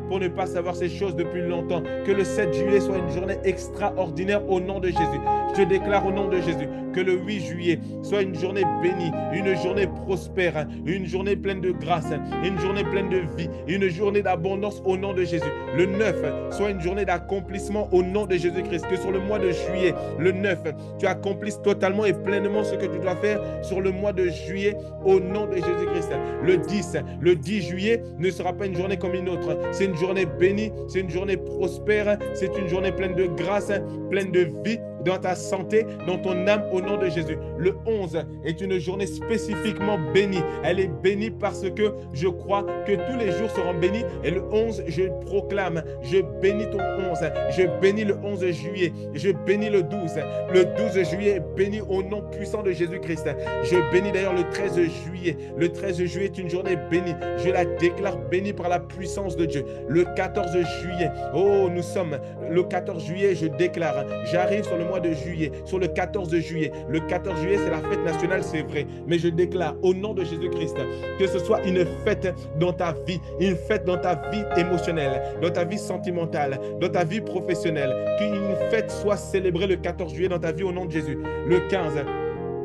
pour ne pas savoir ces choses depuis longtemps. Que le 7 juillet soit une journée extraordinaire au nom de Jésus. Je déclare au nom de Jésus que le 8 juillet soit une journée bénie, une journée prospère, une journée pleine de grâce, une journée pleine de vie, une journée d'abondance au nom de Jésus. Le 9 soit une journée d'accomplissement au nom de Jésus-Christ. Que sur le mois de juillet, le 9, tu accomplisses totalement et pleinement ce que tu dois faire sur le mois de juillet au nom de Jésus-Christ. Le 10 juillet ne sera pas une journée comme une autre. C'est une journée bénie, c'est une journée prospère, c'est une journée pleine de grâce, pleine de vie dans ta santé, dans ton âme au nom de Jésus. Le 11 est une journée spécifiquement bénie. Elle est bénie parce que je crois que tous les jours seront bénis. Et le 11, je proclame, je bénis ton 11. Je bénis le 11 juillet. Je bénis le 12. Le 12 juillet est béni au nom puissant de Jésus-Christ. Je bénis d'ailleurs le 13 juillet. Le 13 juillet est une journée bénie. Je la déclare bénie par la puissance de Dieu. Le 14 juillet, nous sommes le 14 juillet, je déclare, j'arrive sur le mois mois de juillet, sur le 14 juillet. Le 14 juillet, c'est la fête nationale, c'est vrai. Mais je déclare au nom de Jésus-Christ que ce soit une fête dans ta vie, une fête dans ta vie émotionnelle, dans ta vie sentimentale, dans ta vie professionnelle. Qu'une fête soit célébrée le 14 juillet dans ta vie au nom de Jésus.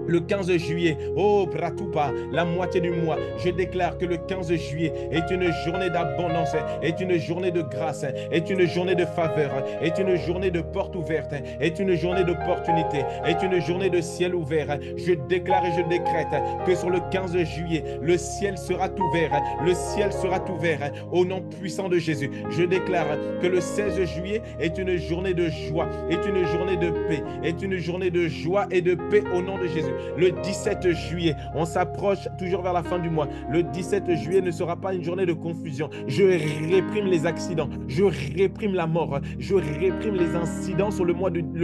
Le 15 juillet, oh Pratoupa, la moitié du mois, je déclare que le 15 juillet est une journée d'abondance, est une journée de grâce, est une journée de faveur, est une journée de porte ouverte, est une journée d'opportunité, est une journée de ciel ouvert. Je déclare et je décrète que sur le 15 juillet, le ciel sera ouvert, le ciel sera ouvert au nom puissant de Jésus. Je déclare que le 16 juillet est une journée de joie, est une journée de paix, est une journée de joie et de paix au nom de Jésus. Le 17 juillet, on s'approche toujours vers la fin du mois. Le 17 juillet ne sera pas une journée de confusion. Je réprime les accidents, je réprime la mort, je réprime les incidents sur le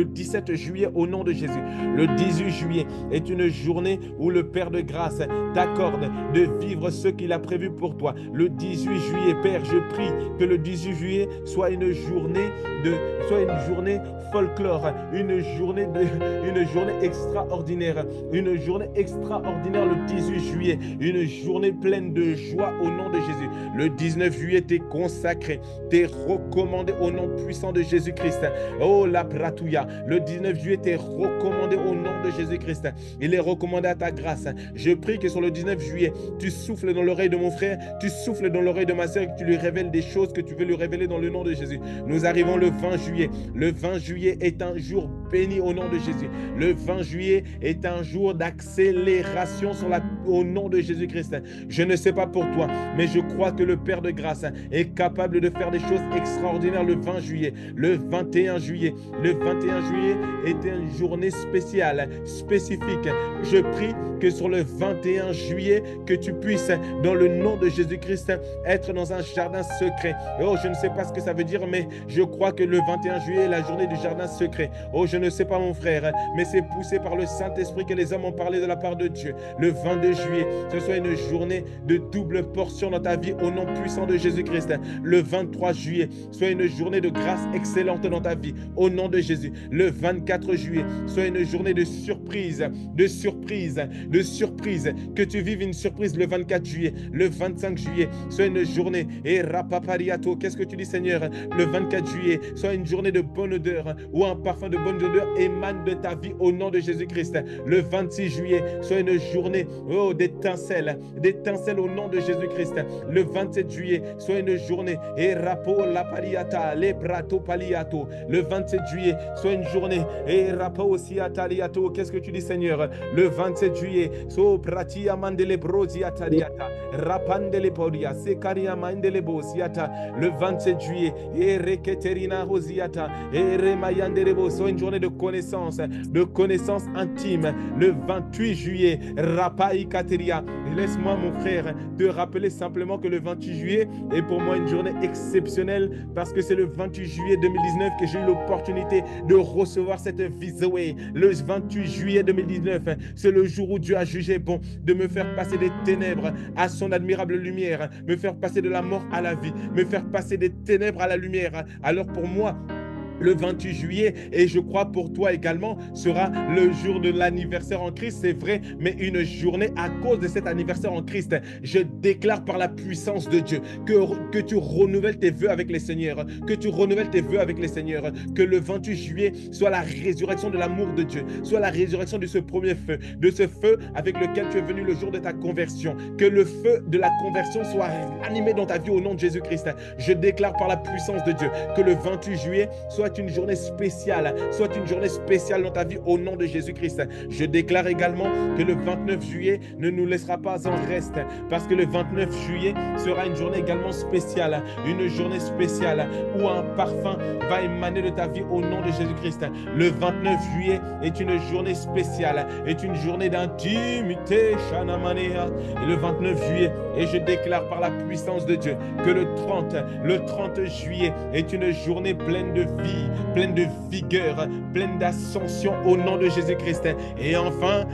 17 juillet au nom de Jésus. Le 18 juillet est une journée où le Père de grâce t'accorde de vivre ce qu'il a prévu pour toi. Le 18 juillet, Père, je prie que le 18 juillet soit une journée folklore, une journée extraordinaire. Une journée extraordinaire le 18 juillet, une journée pleine de joie au nom de Jésus. Le 19 juillet, t'es consacré, t'es recommandé au nom puissant de Jésus-Christ. Oh la pratouya, le 19 juillet, t'es recommandé au nom de Jésus-Christ. Il est recommandé à ta grâce. Je prie que sur le 19 juillet, tu souffles dans l'oreille de mon frère, tu souffles dans l'oreille de ma soeur, que tu lui révèles des choses que tu veux lui révéler dans le nom de Jésus. Nous arrivons le 20 juillet. Le 20 juillet est un jour béni au nom de Jésus. Le 20 juillet est un jour d'accélération au nom de Jésus-Christ. Je ne sais pas pour toi, mais je crois que le Père de grâce est capable de faire des choses extraordinaires le 20 juillet. Le 21 juillet est une journée spéciale, spécifique. Je prie que sur le 21 juillet, que tu puisses, dans le nom de Jésus-Christ, être dans un jardin secret. Oh, je ne sais pas ce que ça veut dire, mais je crois que le 21 juillet est la journée du jardin secret. Oh, je ne sais pas mon frère, mais c'est poussé par le Saint-Esprit que les hommes ont parlé de la part de Dieu. Le 22 juillet, ce soit une journée de double portion dans ta vie au nom puissant de Jésus-Christ. Le 23 juillet, soit une journée de grâce excellente dans ta vie au nom de Jésus. Le 24 juillet, soit une journée de surprise, que tu vives une surprise le 24 juillet. Le 25 juillet, soit une journée, et rapapariato, qu'est-ce que tu dis Seigneur? Le 24 juillet, soit une journée de bonne odeur, où un parfum de bonne odeur émane de ta vie au nom de Jésus-Christ. Le 26 juillet, soit une journée d'étincelles au nom de Jésus-Christ. Le 27 juillet, soit une journée, et rapo la paliata, les prato paliato. Le 27 juillet, soit une journée, et rapo aussi ataliato. Qu'est-ce que tu dis Seigneur? Le 27 juillet, so pratia mandele brosi ataliata, rapandele podia, sekaria mandele bosiata. Le 27 juillet, et reketerina rosiata, et remayandele bo, soit une journée de connaissance intime. Le 28 juillet, Rapai Kateria. Laisse-moi, mon frère, te rappeler simplement que le 28 juillet est pour moi une journée exceptionnelle parce que c'est le 28 juillet 2019 que j'ai eu l'opportunité de recevoir cette Visaway. Le 28 juillet 2019, c'est le jour où Dieu a jugé bon de me faire passer des ténèbres à son admirable lumière, me faire passer de la mort à la vie, me faire passer des ténèbres à la lumière. Alors pour moi, le 28 juillet, et je crois pour toi également, sera le jour de l'anniversaire en Christ, c'est vrai, mais une journée à cause de cet anniversaire en Christ. Je déclare par la puissance de Dieu que tu renouvelles tes vœux avec les seigneurs, que le 28 juillet soit la résurrection de l'amour de Dieu, soit la résurrection de ce premier feu, de ce feu avec lequel tu es venu le jour de ta conversion, que le feu de la conversion soit animé dans ta vie au nom de Jésus-Christ. Je déclare par la puissance de Dieu que le 28 juillet soit une journée spéciale, dans ta vie au nom de Jésus-Christ. Je déclare également que le 29 juillet ne nous laissera pas en reste parce que le 29 juillet sera une journée également spéciale, où un parfum va émaner de ta vie au nom de Jésus-Christ. Le 29 juillet est une journée spéciale, est une journée d'intimité, Shanamanea. Et le 29 juillet, et je déclare par la puissance de Dieu que le 30 juillet est une journée pleine de vie, pleine de vigueur, pleine d'ascension au nom de Jésus-Christ. Et enfin,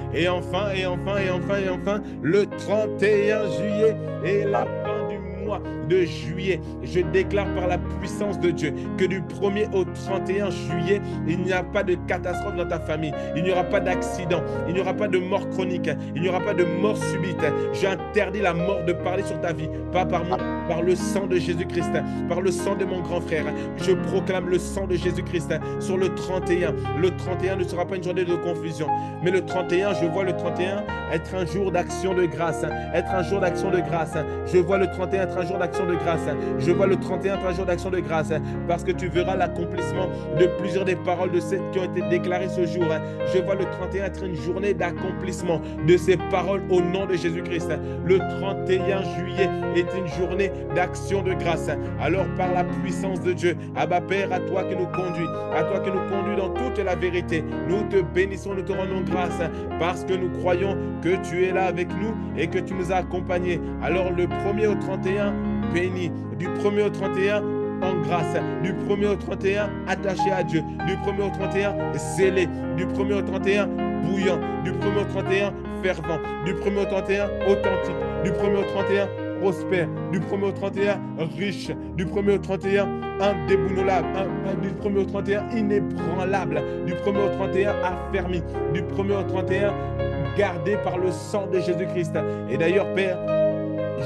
le 31 juillet est la fin du mois. mois de juillet, je déclare par la puissance de Dieu que du 1er au 31 juillet, il n'y a pas de catastrophe dans ta famille, il n'y aura pas d'accident, il n'y aura pas de mort chronique, il n'y aura pas de mort subite. J'interdis la mort de parler sur ta vie, pas par moi, par le sang de Jésus-Christ, par le sang de mon grand frère. Je proclame le sang de Jésus-Christ sur le 31. Le 31 ne sera pas une journée de confusion, mais le 31, je vois le 31 être un jour d'action de grâce, être un jour d'action de grâce. Je vois le 31 être un jour d'action de grâce. Je vois le 31 être un jour d'action de grâce, parce que tu verras l'accomplissement de plusieurs des paroles de celles qui ont été déclarées ce jour. Je vois le 31 être une journée d'accomplissement de ces paroles au nom de Jésus-Christ. Le 31 juillet est une journée d'action de grâce. Alors par la puissance de Dieu, Abba Père, à toi que nous conduis, à toi que nous conduis dans toute la vérité. Nous te bénissons, nous te rendons grâce parce que nous croyons que tu es là avec nous et que tu nous as accompagnés. Alors le 1er au 31, béni. Du 1er au 31, en grâce. Du 1er au 31, attaché à Dieu. Du 1er au 31, zélé. Du 1er au 31, bouillant. Du 1er au 31, fervent. Du 1er au 31, authentique. Du 1er au 31, prospère. Du 1er au 31, riche. Du 1er au 31, indéboulonnable. Du 1er au 31, inébranlable. Du 1er au 31, affermi. Du 1er au 31, gardé par le sang de Jésus-Christ. Et d'ailleurs, Père,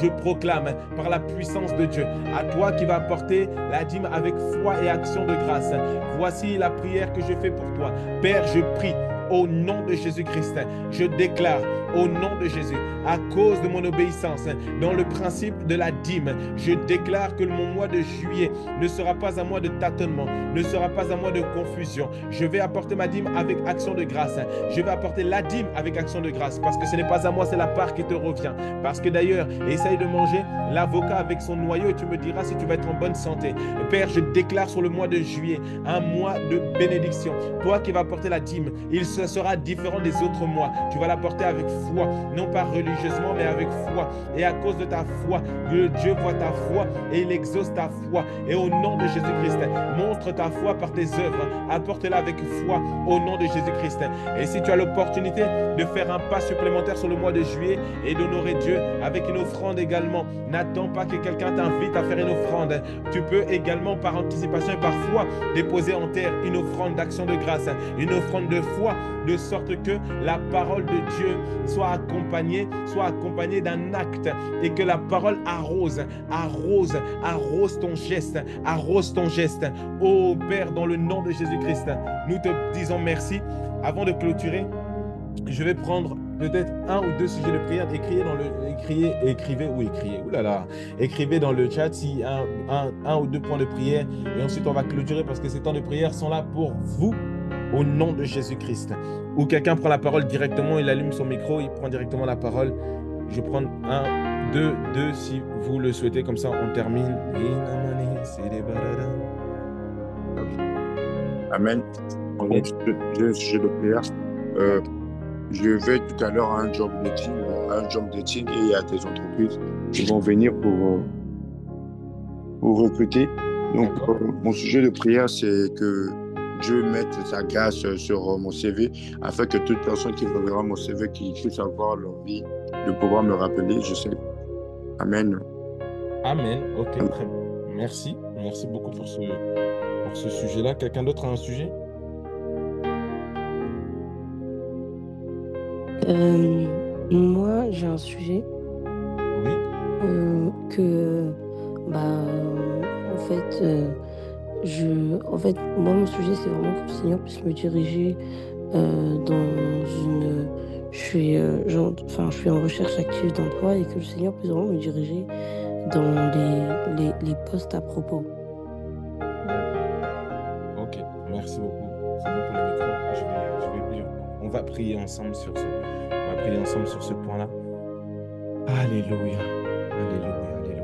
je proclame par la puissance de Dieu, à toi qui vas apporter la dîme avec foi et action de grâce. Voici la prière que je fais pour toi. Père, je prie au nom de Jésus-Christ. Je déclare au nom de Jésus, à cause de mon obéissance dans le principe de la dîme, je déclare que mon mois de juillet ne sera pas un mois de tâtonnement, ne sera pas un mois de confusion. Je vais apporter ma dîme avec action de grâce. Je vais apporter la dîme avec action de grâce, parce que ce n'est pas à moi, c'est la part qui te revient. Parce que d'ailleurs, essaye de manger l'avocat avec son noyau et tu me diras si tu vas être en bonne santé. Père, je déclare sur le mois de juillet un mois de bénédiction. Toi qui vas apporter la dîme, il sera différent des autres mois. Tu vas l'apporter avec foi, non pas religieusement, mais avec foi. Et à cause de ta foi, Dieu voit ta foi et il exauce ta foi. Et au nom de Jésus-Christ, montre ta foi par tes œuvres. Apporte-la avec foi au nom de Jésus-Christ. Et si tu as l'opportunité de faire un pas supplémentaire sur le mois de juillet et d'honorer Dieu avec une offrande également, n'attends pas que quelqu'un t'invite à faire une offrande. Tu peux également par anticipation et par foi déposer en terre une offrande d'action de grâce, une offrande de foi, de sorte que la parole de Dieu soit accompagnée d'un acte et que la parole arrose ton geste, arrose ton geste. Ô Père, dans le nom de Jésus-Christ, nous te disons merci. Avant de clôturer, je vais prendre peut-être un ou deux sujets de prière. Écrivez dans le chat si un ou deux points de prière, et ensuite on va clôturer parce que ces temps de prière sont là pour vous au nom de Jésus-Christ. Ou quelqu'un prend la parole directement, il allume son micro, il prend directement la parole. Je vais prendre deux si vous le souhaitez, comme ça on termine. Amen. On est un sujet de prière. Je vais tout à l'heure à un job dating et il y a des entreprises qui vont venir pour recruter. Donc, mon sujet de prière, c'est que Dieu mette sa grâce sur mon CV afin que toute personne qui verra mon CV, qui puisse avoir l'envie de pouvoir me rappeler, je sais. Amen. Amen. Ok, très bien. Merci. Merci beaucoup pour ce sujet-là. Quelqu'un d'autre a un sujet? Moi, j'ai un sujet. Oui. En fait, moi, mon sujet, c'est vraiment que le Seigneur puisse me diriger je suis en recherche active d'emploi et que le Seigneur puisse vraiment me diriger dans les postes à propos. Ok, merci beaucoup. C'est bon pour le micro. On va prier ensemble sur ce point-là. Alléluia. Alléluia. Alléluia.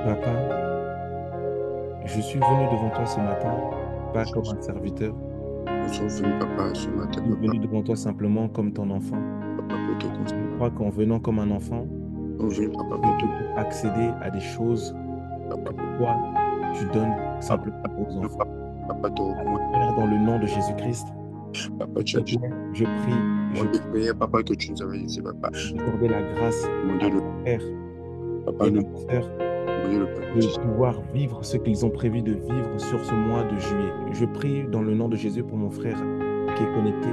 Papa, je suis venu devant toi ce matin, pas comme un serviteur. Je suis venu, papa, ce matin. Je suis venu devant toi simplement comme ton enfant. Papa, pour te conseiller. Je crois qu'en venant comme un enfant, Je viens, papa, tu peux accéder à des choses que toi, tu donnes simplement aux enfants. Papa, te recommande. Père, dans le nom de Jésus-Christ, Papa, tu as dit. je prie, Je prie, papa, que tu nous avais dit, papa. d'accorder la grâce à Demandez-le. ton Père Papa, et nous ma sœur prions le Père de Jésus. pouvoir vivre ce qu'ils ont prévu de vivre sur ce mois de juillet. Je prie dans le nom de Jésus pour mon frère qui est connecté,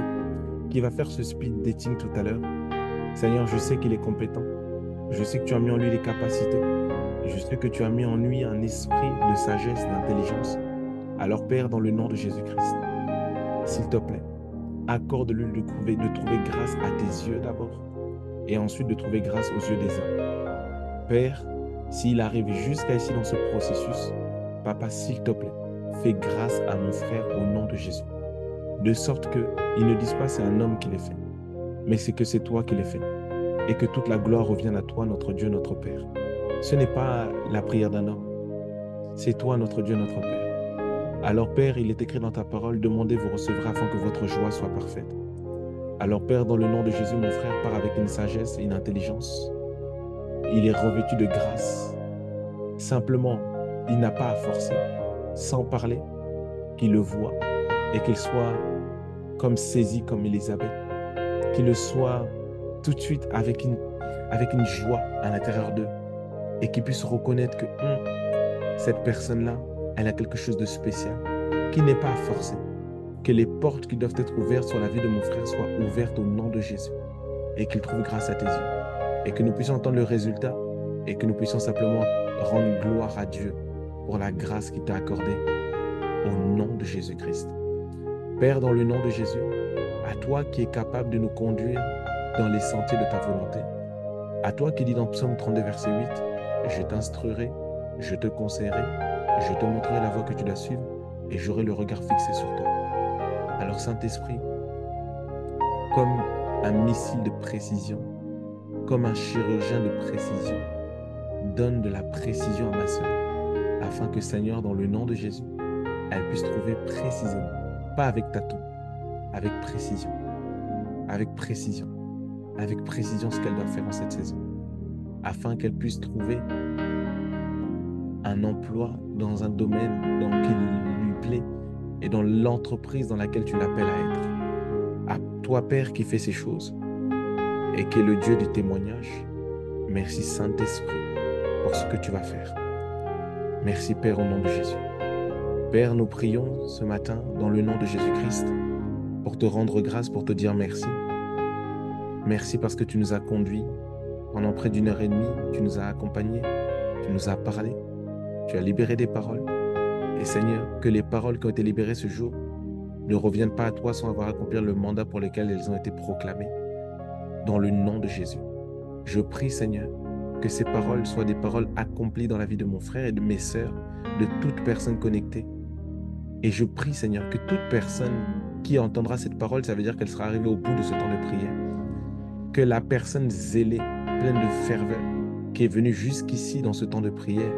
qui va faire ce speed dating tout à l'heure. Seigneur, je sais qu'il est compétent. Je sais que tu as mis en lui les capacités. Je sais que tu as mis en lui un esprit de sagesse, d'intelligence. Alors, Père, dans le nom de Jésus-Christ, s'il te plaît, accorde-lui de trouver grâce à tes yeux d'abord et ensuite de trouver grâce aux yeux des hommes. Père, s'il arrive jusqu'à ici dans ce processus, Papa, s'il te plaît, fais grâce à mon frère au nom de Jésus. De sorte qu'il ne dise pas c'est un homme qui l'a fait, mais c'est que c'est toi qui l'as fait. Et que toute la gloire revienne à toi, notre Dieu, notre Père. Ce n'est pas la prière d'un homme, c'est toi, notre Dieu, notre Père. Alors, Père, il est écrit dans ta parole, demandez, vous recevrez afin que votre joie soit parfaite. Alors, Père, dans le nom de Jésus, mon frère part avec une sagesse et une intelligence. Il est revêtu de grâce. Simplement, il n'a pas à forcer, sans parler, qu'il le voit et qu'il soit comme saisi comme Élisabeth, qu'il le soit tout de suite avec une joie à l'intérieur d'eux et qu'ils puissent reconnaître que cette personne-là, elle a quelque chose de spécial, qui n'est pas à forcer, que les portes qui doivent être ouvertes sur la vie de mon frère soient ouvertes au nom de Jésus et qu'il trouve grâce à tes yeux et que nous puissions entendre le résultat et que nous puissions simplement rendre gloire à Dieu pour la grâce qu'il t'a accordée au nom de Jésus-Christ. Père, dans le nom de Jésus, à toi qui es capable de nous conduire dans les sentiers de ta volonté, à toi qui dis dans Psaume 32, verset 8, « Je t'instruirai, je te conseillerai, je te montrerai la voie que tu dois suivre et j'aurai le regard fixé sur toi. » Alors Saint-Esprit, comme un missile de précision, comme un chirurgien de précision, donne de la précision à ma sœur, afin que Seigneur, dans le nom de Jésus, elle puisse trouver précisément, pas avec tâton, avec précision ce qu'elle doit faire en cette saison, afin qu'elle puisse trouver un emploi dans un domaine qui lui plaît et dans l'entreprise dans laquelle tu l'appelles à être. À toi, Père, qui fais ces choses et qui est le Dieu du témoignage, merci Saint-Esprit pour ce que tu vas faire. Merci Père au nom de Jésus. Père, nous prions ce matin dans le nom de Jésus-Christ pour te rendre grâce, pour te dire merci. Merci parce que tu nous as conduits pendant près d'1 heure et demie, tu nous as accompagnés, tu nous as parlé, tu as libéré des paroles. Et Seigneur, que les paroles qui ont été libérées ce jour ne reviennent pas à toi sans avoir accompli le mandat pour lequel elles ont été proclamées. Dans le nom de Jésus, je prie Seigneur que ces paroles soient des paroles accomplies dans la vie de mon frère et de mes sœurs, de toute personne connectée. Et je prie Seigneur que toute personne qui entendra cette parole, ça veut dire qu'elle sera arrivée au bout de ce temps de prière. Que la personne zélée, pleine de ferveur, qui est venue jusqu'ici dans ce temps de prière,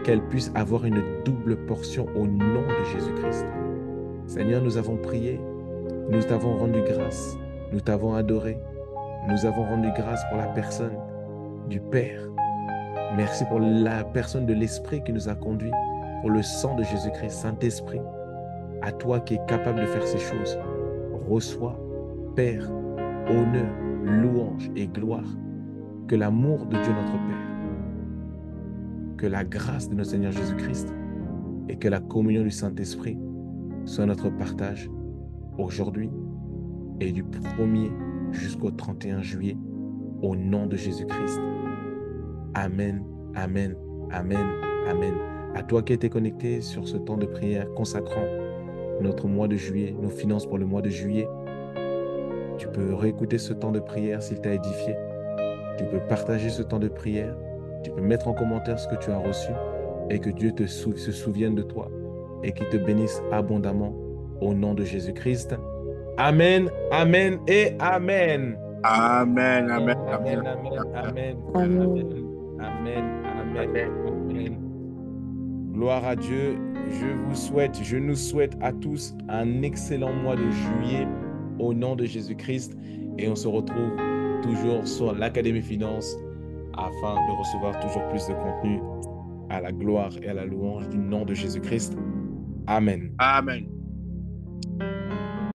qu'elle puisse avoir une double portion au nom de Jésus-Christ. Seigneur, nous avons prié, nous t'avons rendu grâce, nous t'avons adoré, nous avons rendu grâce pour la personne du Père. Merci pour la personne de l'Esprit qui nous a conduits, pour le sang de Jésus-Christ. Saint-Esprit, à toi qui es capable de faire ces choses, reçois, Père, honneur, louange et gloire. Que l'amour de Dieu notre Père, que la grâce de notre Seigneur Jésus-Christ et que la communion du Saint-Esprit soit notre partage aujourd'hui et du 1er jusqu'au 31 juillet au nom de Jésus-Christ. Amen, amen, amen, amen. À toi qui étais connecté sur ce temps de prière consacrant notre mois de juillet, nos finances pour le mois de juillet, tu peux réécouter ce temps de prière s'il t'a édifié. Tu peux partager ce temps de prière. Tu peux mettre en commentaire ce que tu as reçu et que Dieu se souvienne de toi et qu'il te bénisse abondamment au nom de Jésus-Christ. Amen, amen et amen. Amen, amen, Amen, amen, amen, amen, Amen. amen, amen, amen. Gloire à Dieu. Je nous souhaite à tous un excellent mois de juillet au nom de Jésus-Christ et on se retrouve toujours sur l'Académie Finance afin de recevoir toujours plus de contenu à la gloire et à la louange du nom de Jésus-Christ. Amen. Amen.